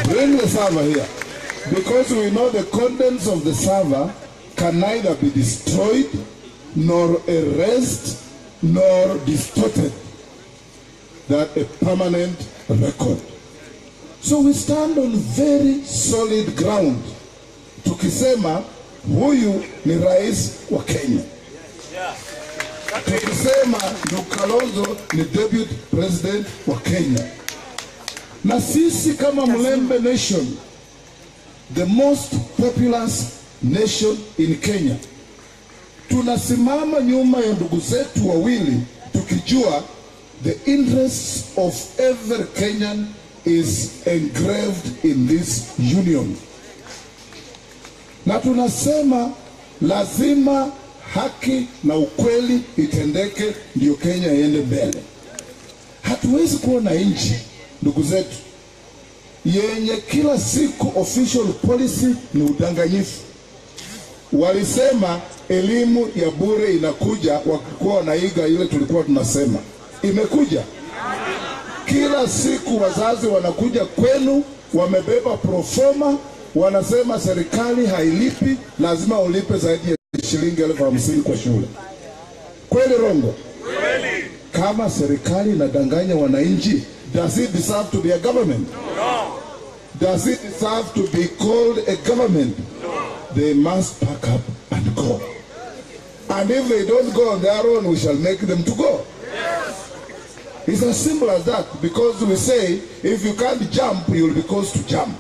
Bring the server here. Because we know the contents of the server can neither be destroyed, nor erased, nor distorted. That a permanent record. So we stand on very solid ground. Tukisema huyu ni rais wa Kenya. Tukisema ndugu Kalonzo ni deputy president wa Kenya. Na sisi kama Mlembe Nation, the most populous nation in Kenya, tunasimama nyuma ya ndugu zetu wawili tukijua the interests of every Kenyan is engraved in this union. Na tunasema lazima haki na ukweli itendeke ndio Kenya iende mbele. Hatuwezi kuwa na nchi, ndugu zetu, yenye kila siku official policy ni udanganyifu. Walisema elimu ya bure inakuja, wakikuwa wanaiga ile tulikuwa tunasema. Imekuja. Kila siku wazazi wanakuja kwenu, wamebeba proforma, wanasema serikali hailipi, lazima ulipe zaidi ya shilingi 50,000 kwa shule. Kweli rongo? Kweli. Kama serikali inadanganya wananchi, does it deserve to be a government? No. Does it deserve to be called a government? No. They must pack up and go. And if they don't go on their own, we shall make them to go. Yes. It's as simple as that, because we say if you can't jump, you will be caused to jump.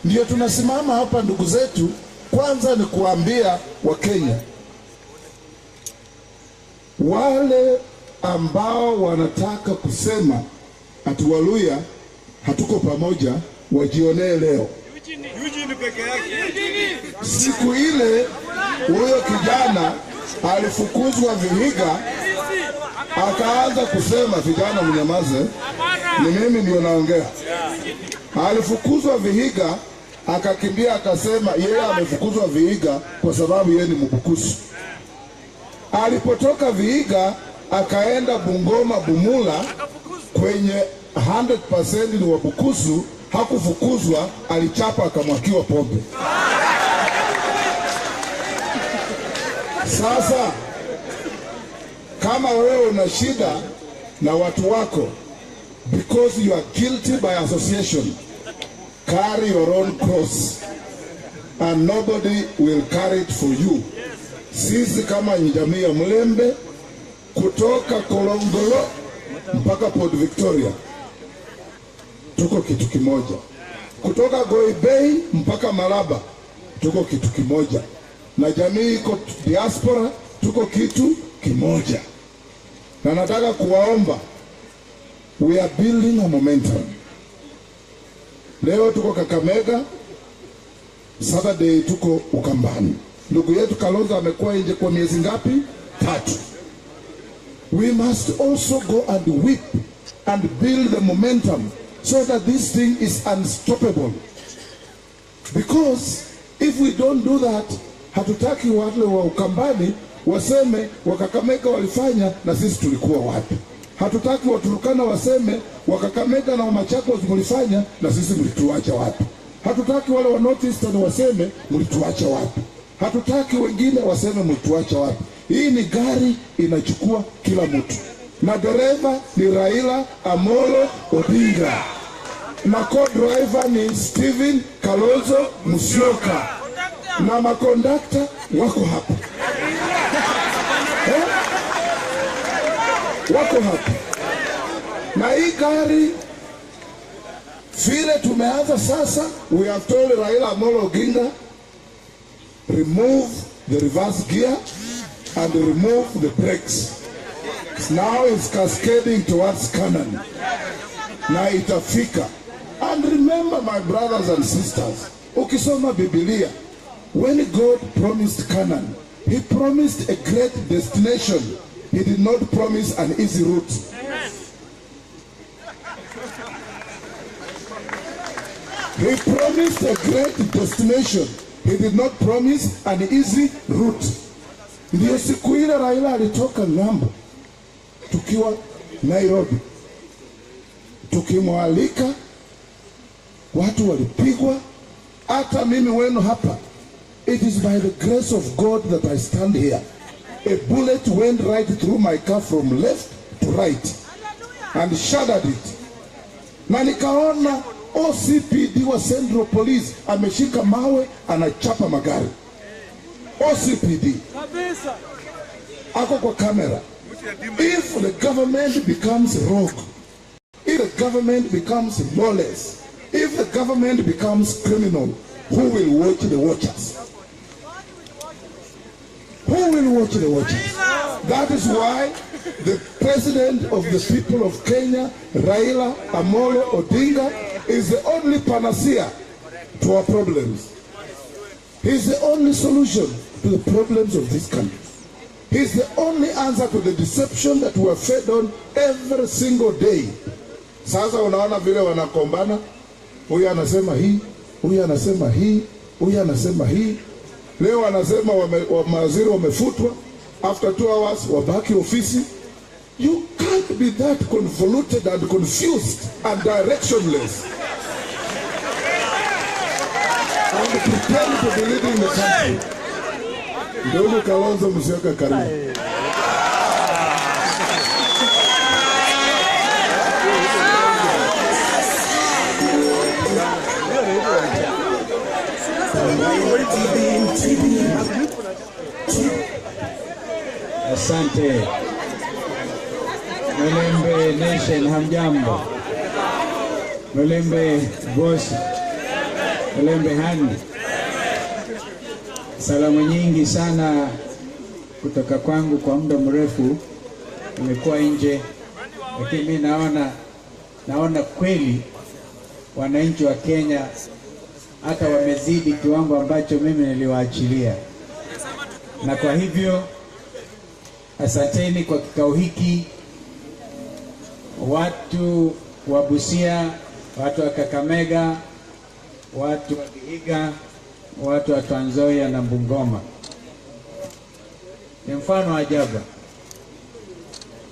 Ndio tunasimama hapa ndugu zetu. Kwanza ni kuambia Wakenya wale ambao wanataka kusema ati Waluya hatuko pamoja, wajionee leo. Siku ile huyo kijana alifukuzwa Vihiga, akaanza kusema, vijana mnyamaze, ni mimi ndio naongea. Alifukuzwa Vihiga, akakimbia akasema yeye amefukuzwa Vihiga kwa sababu yeye ni Mbukusu. Alipotoka Vihiga akaenda Bungoma Bumula kwenye 100% ni Wabukusu, hakufukuzwa, alichapa akamwakiwa pombe. Sasa kama wewe una shida na watu wako, because you are guilty by association, carry your own cross and nobody will carry it for you. Sisi kama jamii ya Mlembe, kutoka Kolongolo mpaka Port Victoria tuko kitu kimoja. Kutoka Goibei mpaka Malaba tuko kitu kimoja. Na jamii iko diaspora tuko kitu kimoja. Na nataka kuwaomba, we are building a momentum. Leo tuko Kakamega, Saturday tuko Ukambani. Ndugu yetu Kalonzo amekuwa nje kwa miezi ngapi? 3. We must also go and whip and build the momentum so that this thing is unstoppable. Because If we don't do that, hatutaki wale wa Ukambani waseme Wakakamega walifanya na sisi tulikuwa wapi. Hatutaki Waturukana waseme Wakakamega na Machakos mlifanya na sisi mlituacha wapi. Hatutaki wale wa North Eastern waseme mlituacha wapi. Hatutaki wengine waseme mlituacha wapi. Hii ni gari inachukua kila mtu. Na dereva ni Raila Amolo Odinga. Na co-driver ni Stephen Kalonzo Musyoka. Na makondakta wako hapa. Wako hapa. Na hii gari vile tumeanza sasa, we have told Raila Amolo Odinga, remove the reverse gear and remove the brakes. Now it's cascading towards Canaan. Na itafika. And remember, my brothers and sisters, ukisoma Biblia, when God promised Canaan, He promised a great destination. He did not promise an easy route. He promised a great destination. He did not promise an easy route. Ndio siku ile Raila alitoka ng'ambo tukiwa Nairobi, tukimwalika, watu walipigwa, hata mimi wenu hapa. It is by the grace of God that I stand here. A bullet went right through my car from left to right and shattered it. Na nikaona OCPD wa Central Police ameshika mawe anachapa magari. OCPD ako kwa kamera. If the government becomes rogue, if the government becomes lawless, if the government becomes criminal, who will watch the watchers? Who will watch the watchers? That is why the president of the people of Kenya, Raila Amolo Odinga, is the only panacea to our problems. He is the only solution to the problems of this country. He is the only answer to the deception that we are fed on every single day. Sasa unaona vile wanakombana, huyu anasema hii, huyu anasema hii, huyu anasema hii. Leo anasema mawaziri wamefutwa, after 2 hours wabaki ofisi. You can't be that convoluted and confused and directionless and pretend to be leading the country. Ndugu Kalonzo Musyoka, karibu. Asante. Mlembe Nation, hamjambo. Mlembe Boss, Mlembe Handi. Salamu nyingi sana kutoka kwangu. Kwa muda mrefu nimekuwa nje, lakini mimi naona kweli wananchi wa Kenya hata wamezidi kiwango ambacho mimi niliwaachilia. Na kwa hivyo asanteni kwa kikao hiki, watu wa Busia, watu wa Kakamega, watu wa Vihiga, watu wa Trans Nzoia na Bungoma. Ni mfano wa ajabu.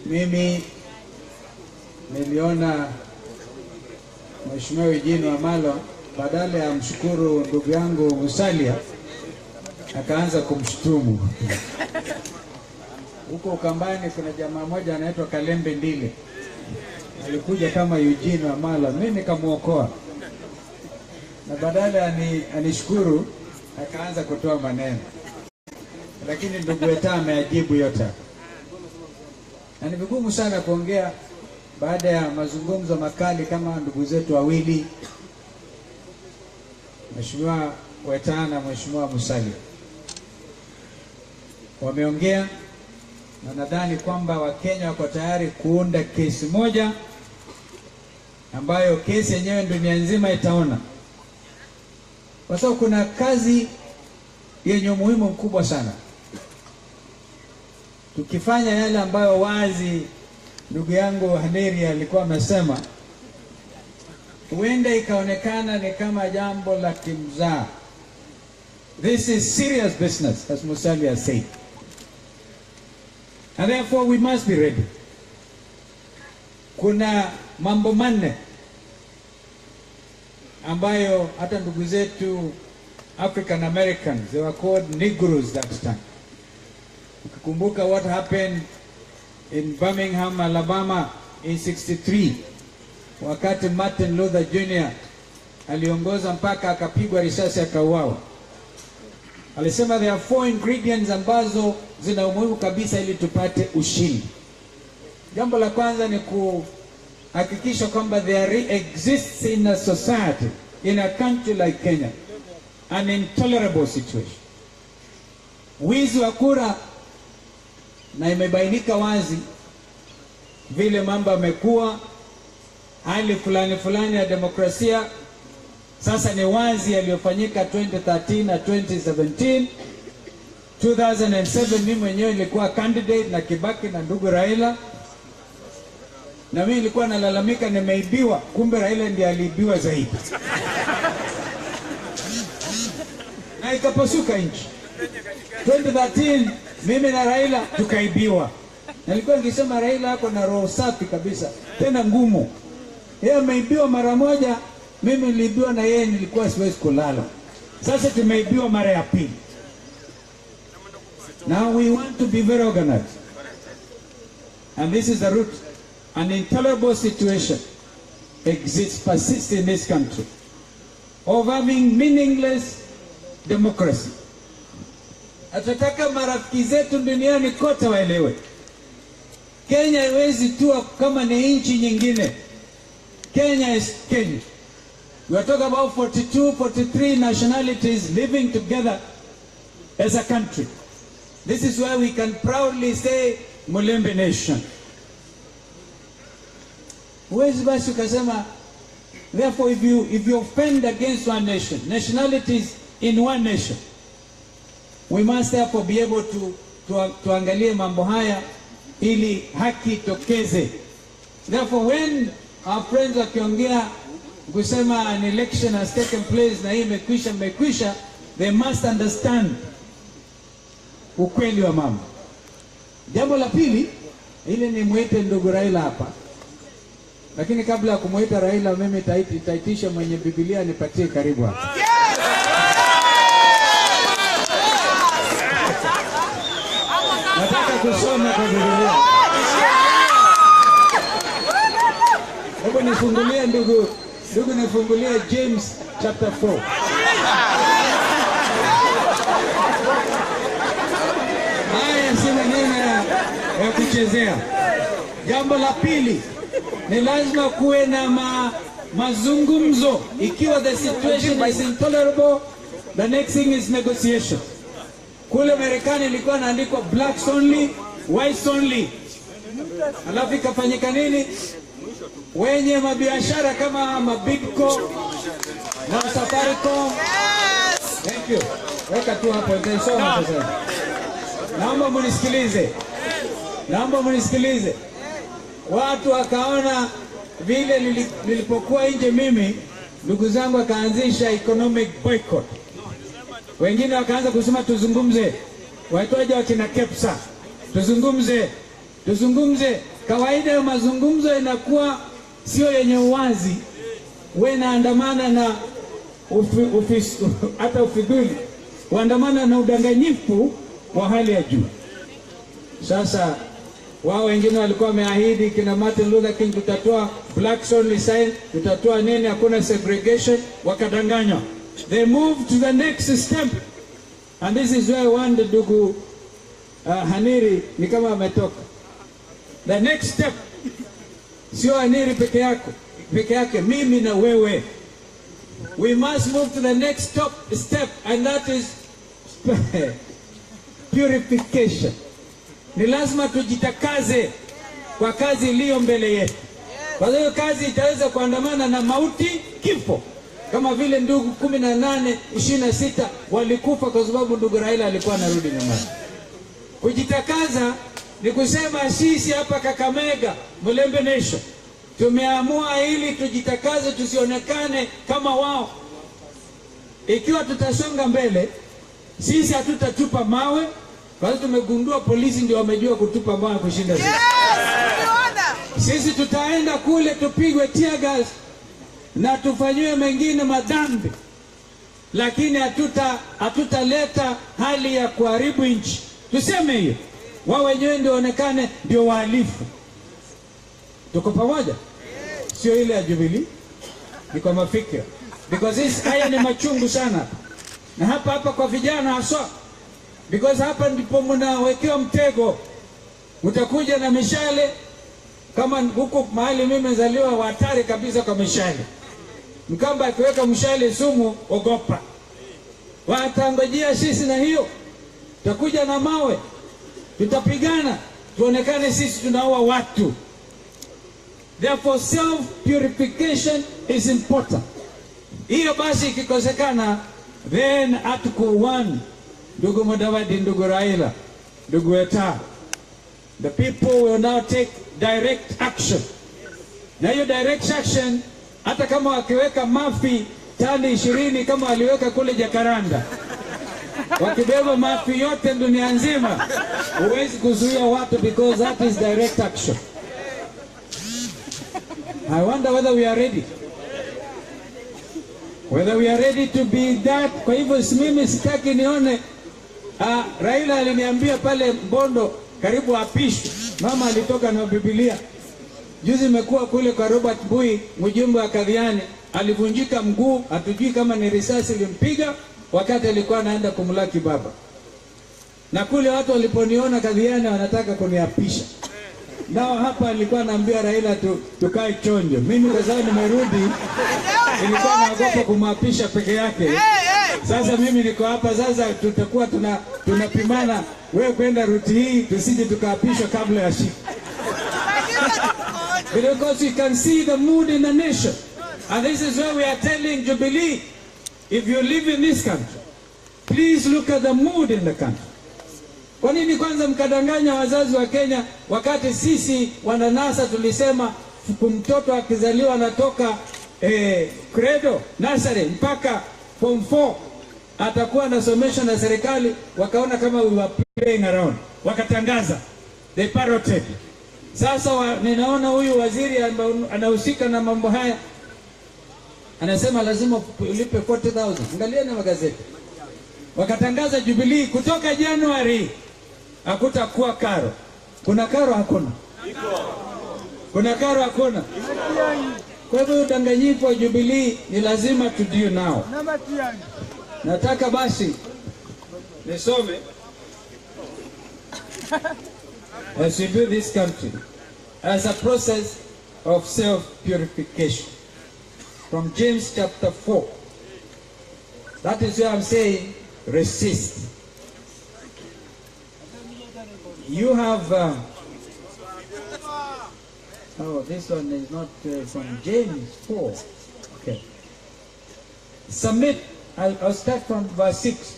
Mimi niliona Mheshimiwa Eugene Wamalwa badala ya mshukuru ndugu yangu Musalia akaanza kumshutumu. Huko Ukambani kuna jamaa moja anaitwa Kalembe Ndile. Alikuja kama Eugene Wamalwa, mimi nikamuokoa. Na badala anishukuru akaanza kutoa maneno. Lakini ndugu wetu ameajibu yote. Na ni vigumu sana kuongea baada ya mazungumzo makali kama ndugu zetu wawili, Mheshimiwa Wetana na Mheshimiwa Musalia. Wameongea na nadhani kwamba Wakenya wako tayari kuunda kesi moja ambayo kesi yenyewe dunia nzima itaona. Kwa sababu kuna kazi yenye umuhimu mkubwa sana. Tukifanya yale ambayo wazi ndugu yangu Haneri alikuwa amesema, huenda ikaonekana ni kama jambo la kimzaa. This is serious business, as Musalia said. And therefore we must be ready. Kuna mambo manne ambayo hata ndugu zetu African Americans, they were called Negroes that time. Ukikumbuka what happened in Birmingham, Alabama in 63, wakati Martin Luther Jr. aliongoza mpaka akapigwa risasi akauawa. Alisema there are 4 ingredients ambazo zina umuhimu kabisa ili tupate ushindi. Jambo la kwanza ni kuhakikisha kwamba there exists in a society, in a country like Kenya, an intolerable situation. Wizi wa kura, na imebainika wazi vile mambo yamekuwa, hali fulani ya demokrasia. Sasa ni wazi yaliyofanyika 2013 na 2017. 2007 mimi mwenyewe nilikuwa candidate na Kibaki na ndugu Raila, na mimi nilikuwa nalalamika nimeibiwa, kumbe Raila ndiye aliibiwa zaidi. Na ikapasuka nchi. 2013 mimi na Raila tukaibiwa. Nilikuwa nikisema Raila yako na roho safi kabisa, tena ngumu. Yeye ameibiwa mara moja, mimi niliibiwa na yeye nilikuwa siwezi kulala. Sasa tumeibiwa mara ya pili. Now we want to be very organized. And this is the root. An intolerable situation persists in this country of having meaningless democracy. Atataka marafiki zetu duniani kote waelewe, Kenya haiwezi tu kama ni nchi nyingine. Kenya is Kenya. We are talking about 42, 43 nationalities living together as a country. This is why we can proudly say Mulembe Nation. Huwezi basi ukasema, therefore if you offend against one nation, nationalities in one nation, we must therefore be able to tuangalie mambo haya ili haki tokeze. Therefore when our friends wakiongea kusema an election has taken place na hii imekwisha, they must understand ukweli wa mambo. Jambo la pili, ile ni muite ndugu Raila hapa. Lakini kabla ya kumuita Raila, mimi nitaitisha mwenye Biblia nipatie karibu hapa. Nataka kusoma kwa Biblia. Hebu nifungulie ndugu nifungulie James chapter 4. Haya si maneno ya kuchezea. Jambo la pili, ni lazima kuwe na mazungumzo. Ikiwa the situation is intolerable, the next thing is negotiation. Kule Marekani ilikuwa inaandikwa blacks only, whites only. Alafu ikafanyika nini? Wenye mabiashara kama Mabigco na Safaricom. Thank you. Weka tu hapo nitasoma sasa. Naomba munisikilize. Watu wakaona vile nilipokuwa nje mimi, ndugu zangu wakaanzisha economic boycott. Wengine wakaanza kusema tuzungumze. Waitwaje wakina Kepsa. Tuzungumze. Kawaida ya mazungumzo inakuwa sio yenye uwazi. Wewe naandamana na hata ufidhuli. Waandamana na udanganyifu wa hali ya juu. Sasa wao wengine walikuwa wameahidi kina Martin Luther King, tutatoa blacks only sign, tutatoa nini, hakuna segregation, wakadanganywa. They moved to the next step. And this is where one ndugu Haniri ni kama ametoka. The next step, sio Haniri peke yake, mimi na wewe. We must move to the next step, and that is purification. Ni lazima tujitakaze kwa kazi iliyo mbele yetu. Kwa hiyo kazi itaweza kuandamana na mauti, kifo. Kama vile ndugu 26 walikufa kwa sababu ndugu Raila alikuwa anarudi nyumbani. Kujitakaza ni kusema sisi hapa Kakamega, Mulembe Nation, tumeamua ili tujitakaze tusionekane kama wao. Ikiwa tutasonga mbele, Sisi hatutatupa mawe, kwa sababu tumegundua polisi ndio wamejua kutupa mawe kushinda sisi. Sisi tutaenda kule tupigwe tear gas na tufanyiwe mengine madhambi, lakini hatutaleta hali ya kuharibu nchi. Tuseme hiyo, wao wenyewe ndio onekane ndio wahalifu. Tuko pamoja? Sio ile ya Jubilee, ni kwa mafikira. Because haya ni machungu sana. Na hapa kwa vijana haswa. Because hapa ndipo mnawekewa mtego. Utakuja na mishale, kama huko mahali mimi nimezaliwa hatari kabisa kwa mishale. Mkamba akiweka mshale sumu, ogopa. Watangojea sisi na hiyo. Tutakuja na mawe. Tutapigana, tuonekane sisi tunaua watu. Therefore self-purification is important. Hiyo basi ikikosekana, then Article 1, ndugu Mudavadi, ndugu Raila, ndugu Weta, the people will now take direct action. Na hiyo direct action, hata kama wakiweka mafi tani 20 kama waliweka kule Jakaranda, wakibeba mafi yote dunia nzima, huwezi kuzuia watu, because that is direct action. I wonder whether we are ready. Whether we are ready to be that. Kwa hivyo mimi sitaki nione Raila aliniambia pale Mbondo karibu apishwe. Mama alitoka na Biblia. Juzi imekuwa kule kwa Robert Bui, mjumbe wa Kadhiani, alivunjika mguu, hatujui kama ni risasi ilimpiga wakati alikuwa anaenda kumlaki baba. Na kule watu waliponiona Kadhiani wanataka kuniapisha. Nao hapa alikuwa anaambia Raila tukae chonjo. Mimi kwa sababu nimerudi, nilikuwa naogopa kumwapisha peke yake. Sasa mimi niko hapa, sasa tutakuwa tunapimana, wewe kwenda ruti hii tusije tukaapishwa kabla ya siku. Because you can see the mood in the nation. And this is where we are telling Jubilee, if you live in this country, please look at the mood in the country. Kwa nini kwanza mkadanganya wazazi wa Kenya wakati sisi wananasa tulisema mtoto akizaliwa anatoka credo, nursery mpaka form 4 atakuwa anasomeshwa na serikali, wakaona kama we were playing around. Wakatangaza. They parroted. Sasa ninaona huyu waziri anahusika na mambo haya anasema lazima ulipe 40,000. Angalia na magazeti. Wakatangaza Jubilee kutoka Januari hakutakuwa karo. Kuna karo hakuna? Kuna karo hakuna? Kwa hivyo udanganyifu wa Jubilee ni lazima to deal now. Nataka basi nisome as we build this country as a process of self-purification. From James chapter 4. That is where I'm saying resist. You have this one is not from James 4. Okay. Submit. I'll start from verse 6.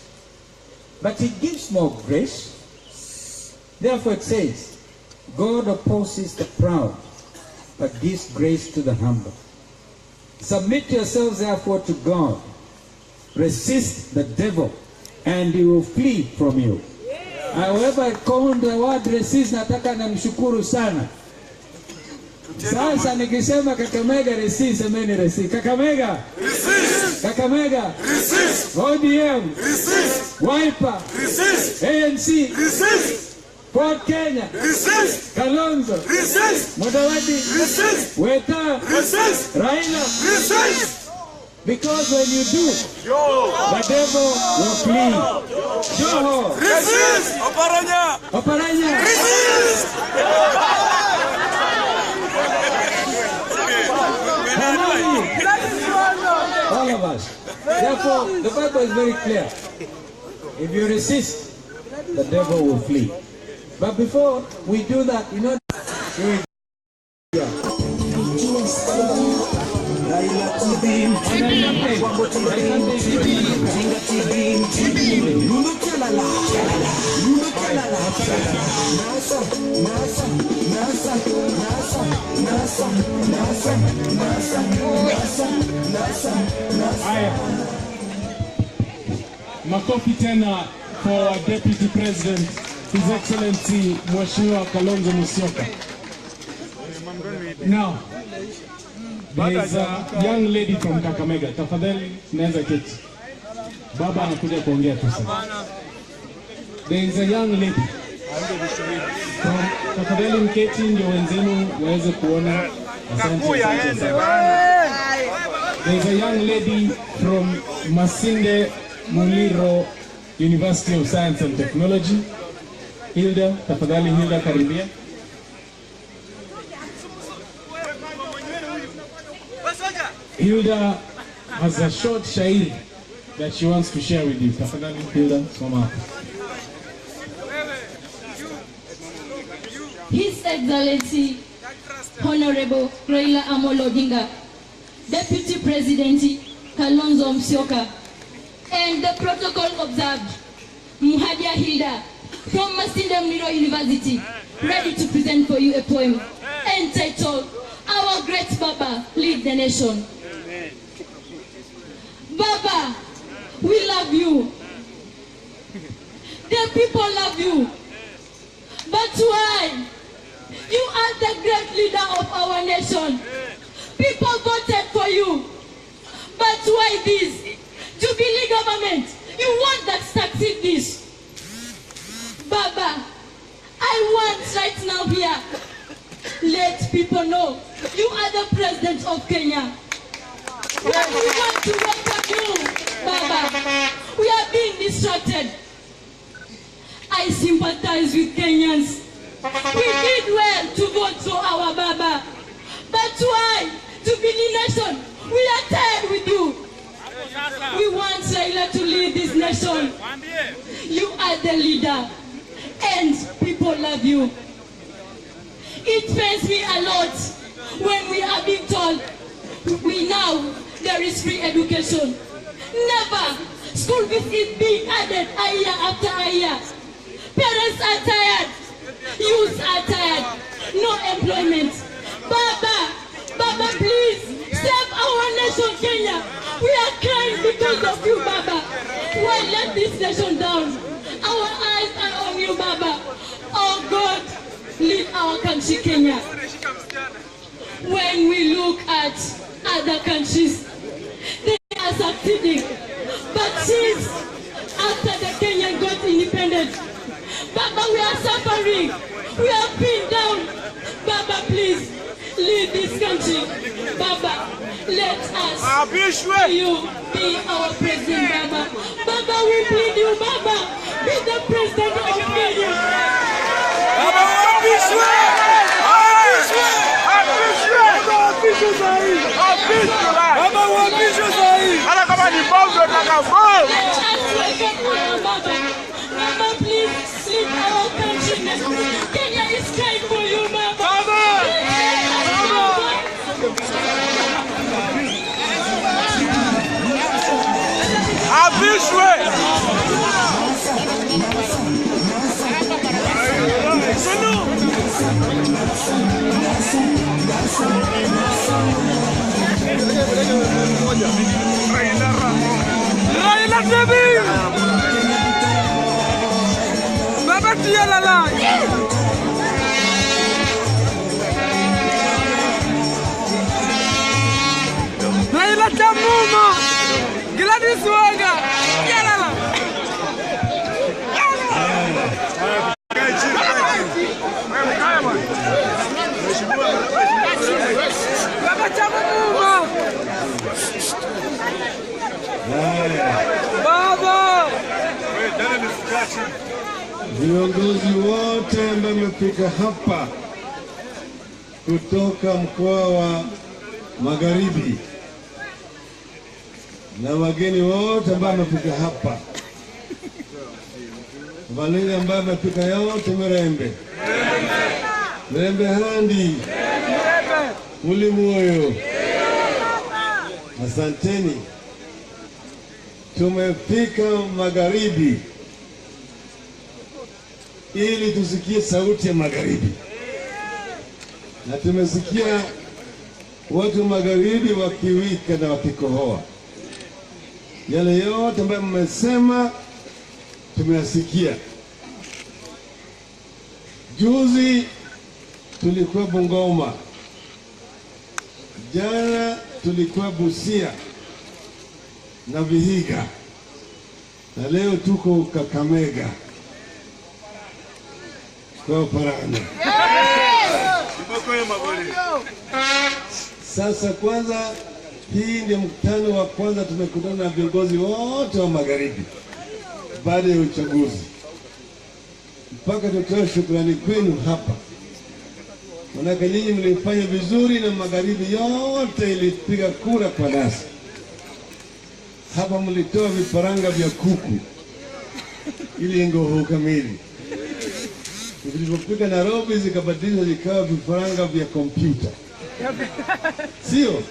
But he gives more grace. Therefore it says, God opposes the proud, but gives grace to the humble. Submit yourselves therefore to God. Resist the devil, and he will flee from you. However, I count the word resist, nataka namshukuru sana. Sasa nikisema Kakamega resist, semeni resist. Kakamega resist. Kakamega resist. ODM resist. Wiper resist. ANC resist. Fort Kenya resist. Kalonzo resist. Mudavadi resist. Weta resist. Raila resist. Because when you do, the devil will flee. Joho resist. Oparanya. Oparanya resist. All of us. Therefore, the Bible is very clear. If you resist, the devil will flee. But before we do that, you know, Makofi tena for our Deputy President, His Excellency Mheshimiwa Kalonzo Musyoka. Now, there is a young lady from Kakamega. Tafadhali naweza keti. Baba anakuja kuongea tu sasa. There is a young lady. Tafadhali mketi ndio wenzenu waweze kuona. Asante. There is a young lady from Masinde Muliro University of Science and Technology. Hilda, tafadhali Hilda karibia. Hilda has a short shairi that she wants to share with you. Tafadhali Hilda, soma hapo. His Excellency Honorable Raila Amolo Odinga, Deputy President Kalonzo Musyoka, and the protocol observed, Muhadia Hilda from Masinde Muliro University, ready to present for you a poem entitled, Our Great Baba Lead the Nation. Baba, we love you. The people love you. But why? You are the great leader of our nation. People voted for you. But why this? Jubilee government, you want that succeed this. Baba, I want right now here, let people know you are the president of Kenya. We want to welcome you, Baba. We are being distracted. I sympathize with Kenyans. We did well to vote for our Baba. But why? Jubilee Nation, we are tired with you. We want Raila to lead this nation. You are the leader, and people love you. It pains me a lot when we are being told there is free education. Never. School fees is being added year after year. Parents are tired. Youth are tired. No employment. Baba, please save our nation, Kenya. We are crying because of you, Baba. Why let this nation down? Our eyes are on you, Baba. Oh God, lead our country, Kenya. When we look at other countries, they are succeeding. But since after the Kenyan got independent, Baba, we are suffering. We are pinned down. Baba, please lead this country. Baba, let us you be our president, Baba. Baba, we plead you, Baba. Be the president of Kenya. Baba, Baba, please lead our country. Kenya is crying for you, Baba. Raila TV. Baba tia lala. Raila Tamuma. Gladys Wanga. Tia lala. Baba Tamuma. Baba. Viongozi wote ambao wamefika hapa kutoka mkoa wa Magharibi na wageni wote ambao wamefika hapa, wale ambao wamefika yote Mirembe handi muli moyo, asanteni. Tumefika Magharibi ili tusikie sauti ya Magharibi, na tumesikia watu Magharibi wakiwika na wakikohoa. Yale yote ambayo mmesema tumeyasikia. Juzi tulikuwa Bungoma, jana tulikuwa Busia na Vihiga, na leo tuko Kakamega kwa Parana. Sasa kwanza, hii ndio mkutano wa kwanza tumekutana na viongozi wote wa magharibi baada ya uchaguzi. Mpaka tutoe shukrani kwenu hapa, manake nyinyi mlifanya vizuri na magharibi yote ilipiga kura kwa nasi. Hapa mlitoa vifaranga vya kuku ili ngoho kamili. Tulipofika Nairobi zikabadilishwa zikawa vifaranga vya kompyuta, sio?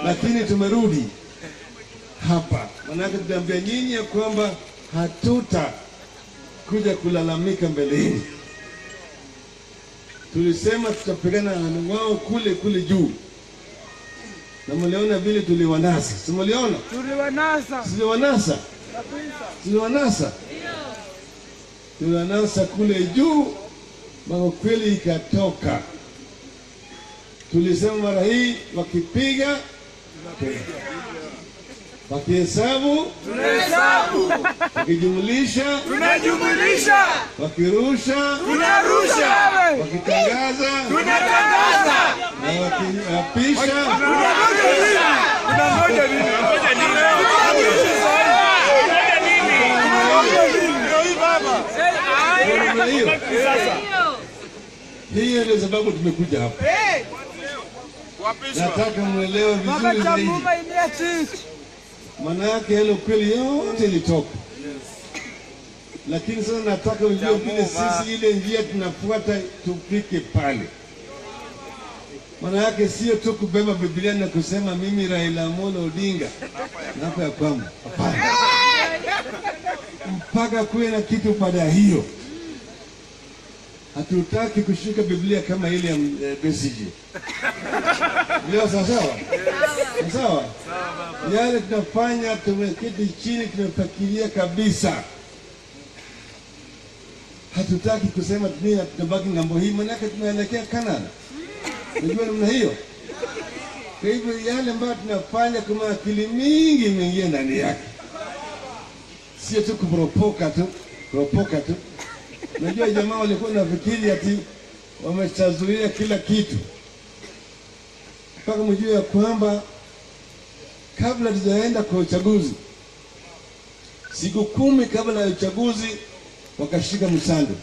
Lakini tumerudi hapa, manake tunaambia nyinyi ya kwamba hatuta kuja kulalamika mbeleni. Tulisema tutapigana na wao kule juu, na mliona vile tuliwanasa. Simuliona? Tuliwanasa kule juu, mambo kweli ikatoka. Tulisema mara hii wakipiga wakihesabu tunahesabu, wakijumlisha tunajumlisha, wakirusha tunarusha, wakitangaza tunatangaza, na wakiapisha tunangoja nini? Hiyo ndio sababu tumekuja hapa. Nataka muelewe vizuri zaidi, maana yake hilo kweli yote ilitoka. Lakini sasa nataka ujue vile sisi ile njia tunafuata tufike pale. Maana yake sio tu kubeba Biblia na kusema mimi Raila Amolo Odinga na kwamba hapana, mpaka kuwe na kitu baada hiyo. Hatutaki kushika Biblia kama ile ya Besigye. Leo sawa? Yale tunafanya, tumeketi chini, tumefikiria kabisa. Hatutaki kusema tunabaki ngambo hii, manake tunaelekea Kanada. Unajua namna hiyo? Kwa hivyo yale ambayo tunafanya kama akili mingi imeingia ndani yake. Sio tu kuropoka tu. Unajua jamaa walikuwa nafikiri ati wameshazuia kila kitu. Mpaka mjue ya kwamba kabla tujaenda kwa uchaguzi, siku 10 kabla ya uchaguzi, wakashika msando.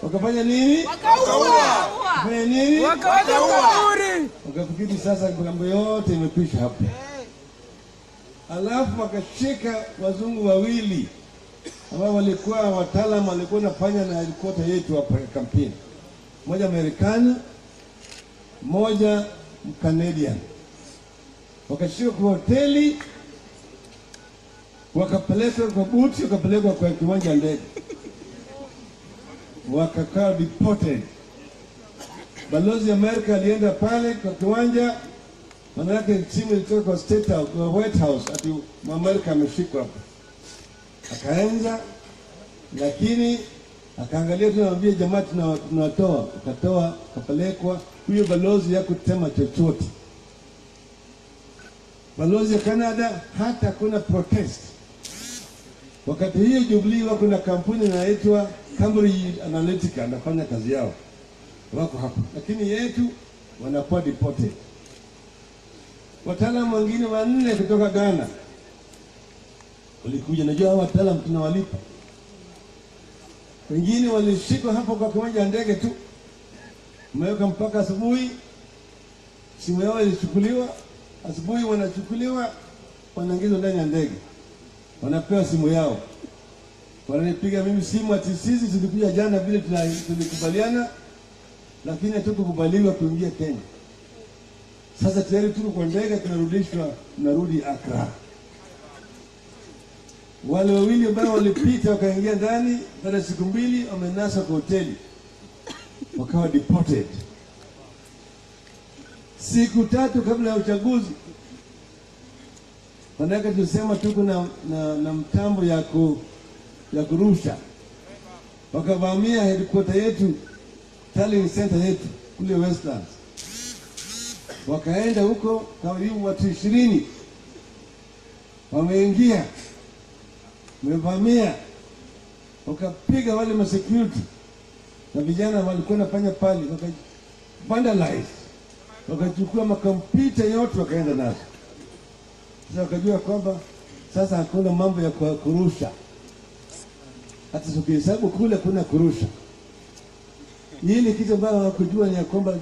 Wakafanya nini? Wakafikiri sasa mambo yote imekwisha hapo. Alafu wakashika wazungu wawili ambao walikuwa wataalamu, walikuwa nafanya na headquarter yetu hapa kampeni. Mmoja Marekani, mmoja Canadian. Wakashika kwa hoteli, wakapelekwa kwa buti, wakapelekwa kwa kiwanja ndege. Wakakaa deported. Balozi ya Amerika alienda pale kwa kiwanja, maana yake timu ilitoka kwa State House, kwa White House, ati Amerika ameshikwa hapo. Akaanza, lakini akaangalia tunamwambia jamaa tunatoa, akatoa, kapelekwa. Huyo balozi hakutema chochote. Balozi ya Canada hata kuna protest. Wakati hiyo Jubilee wako na kampuni inaitwa Cambridge Analytica, anafanya kazi yao, wako hapo, lakini yetu wanakuwa deported. Wataalamu wengine 4 kutoka Ghana walikuja. Najua hao wataalamu tunawalipa. Wengine walishikwa hapo kwa kiwanja ndege tu, umeweka mpaka asubuhi. Simu yao ilichukuliwa asubuhi, wanachukuliwa wanaingizwa ndani ya ndege, wanapewa simu yao. Wananipiga mimi simu ati sisi tulikuja jana vile tulikubaliana, lakini hatukukubaliwa kuingia Kenya. Sasa tayari tuko kwa ndege, tunarudi Accra. Wale wawili ambao walipita wakaingia ndani, baada ya siku 2 wamenasa kwa hoteli, wakawa deported. siku 3 kabla ya uchaguzi, manake tusema tuko na mtambo ya kurusha. Wakavamia headquarter yetu, tallying center yetu kule Westlands. Wakaenda huko karibu watu 20 wameingia, wamevamia, wakapiga wale ma security na vijana walikuwa nafanya pale, wakavandalize, wakachukua makompyuta yote wakaenda nazo. Sasa wakajua kwamba sasa hakuna mambo ya kurusha, hata tukihesabu kule kuna kurusha. Hili kitu ambayo hawakujua ni kwamba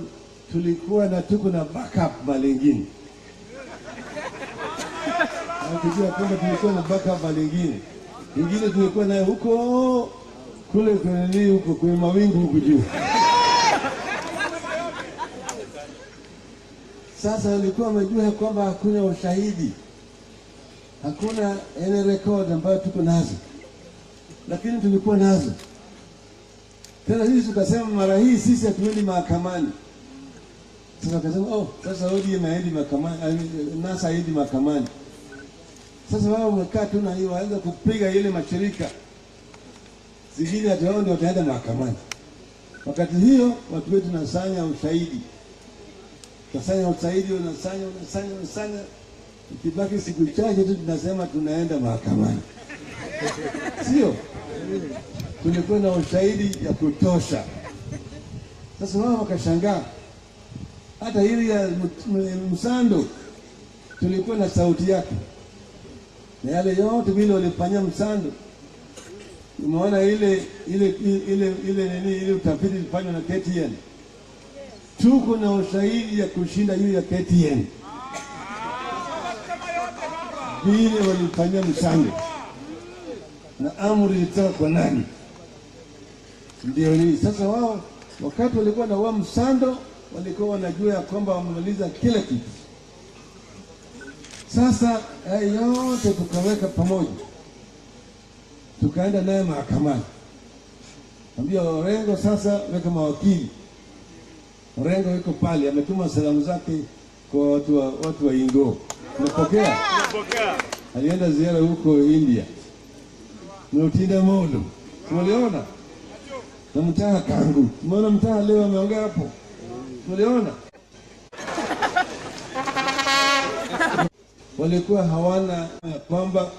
tulikuwa na tuko na backup mali ingine. Hawakujua kwamba tulikuwa na backup mali ingine. Ingine tulikuwa nayo huko kule kwenye mawingu huko juu. Sasa walikuwa wamejua kwamba hakuna ushahidi, hakuna any record ambayo tuko nazo, lakini tulikuwa nazo. Tena sisi tukasema mara hii sisi hatuendi mahakamani. Sasa wakasema sasa ODM haendi mahakamani, NASA haendi mahakamani. Sasa wao wamekaa tu na hiyo, waanza kupiga ile mashirika zingine ati wao ndio wataenda mahakamani. Wakati hiyo watu wetu tunasanya ushahidi. Tunasanya ushahidi, unasanya. Ikibaki siku chache tu tunasema tunaenda mahakamani. Sio? Tulikuwa na ushahidi ya kutosha. Sasa wao wakashangaa. Hata hili ya Msando tulikuwa na sauti yake. Na yale yote vile walifanyia Msando. Umeona ile utafiti ilifanywa na KTN. Tuko na ushahidi ya kushinda hiyo ya KTN. Vile walifanyia Msando. Na amri ilitoka kwa nani? Ndio hii. Sasa wao wakati walikuwa na wao Msando walikuwa wanajua ya kwamba wamemaliza kila kitu. Sasa yote tukaweka pamoja, tukaenda naye mahakamani. Ambia Orengo sasa weka mawakili. Orengo yuko pale, ametuma salamu zake kwa watu wa Ingo. Umepokea? Alienda ziara huko India. Mtinda Molo. Umeona? Na Mtaha Kangu. Umeona Mtaha leo ameongea hapo? Umeona? Walikuwa hawana kwamba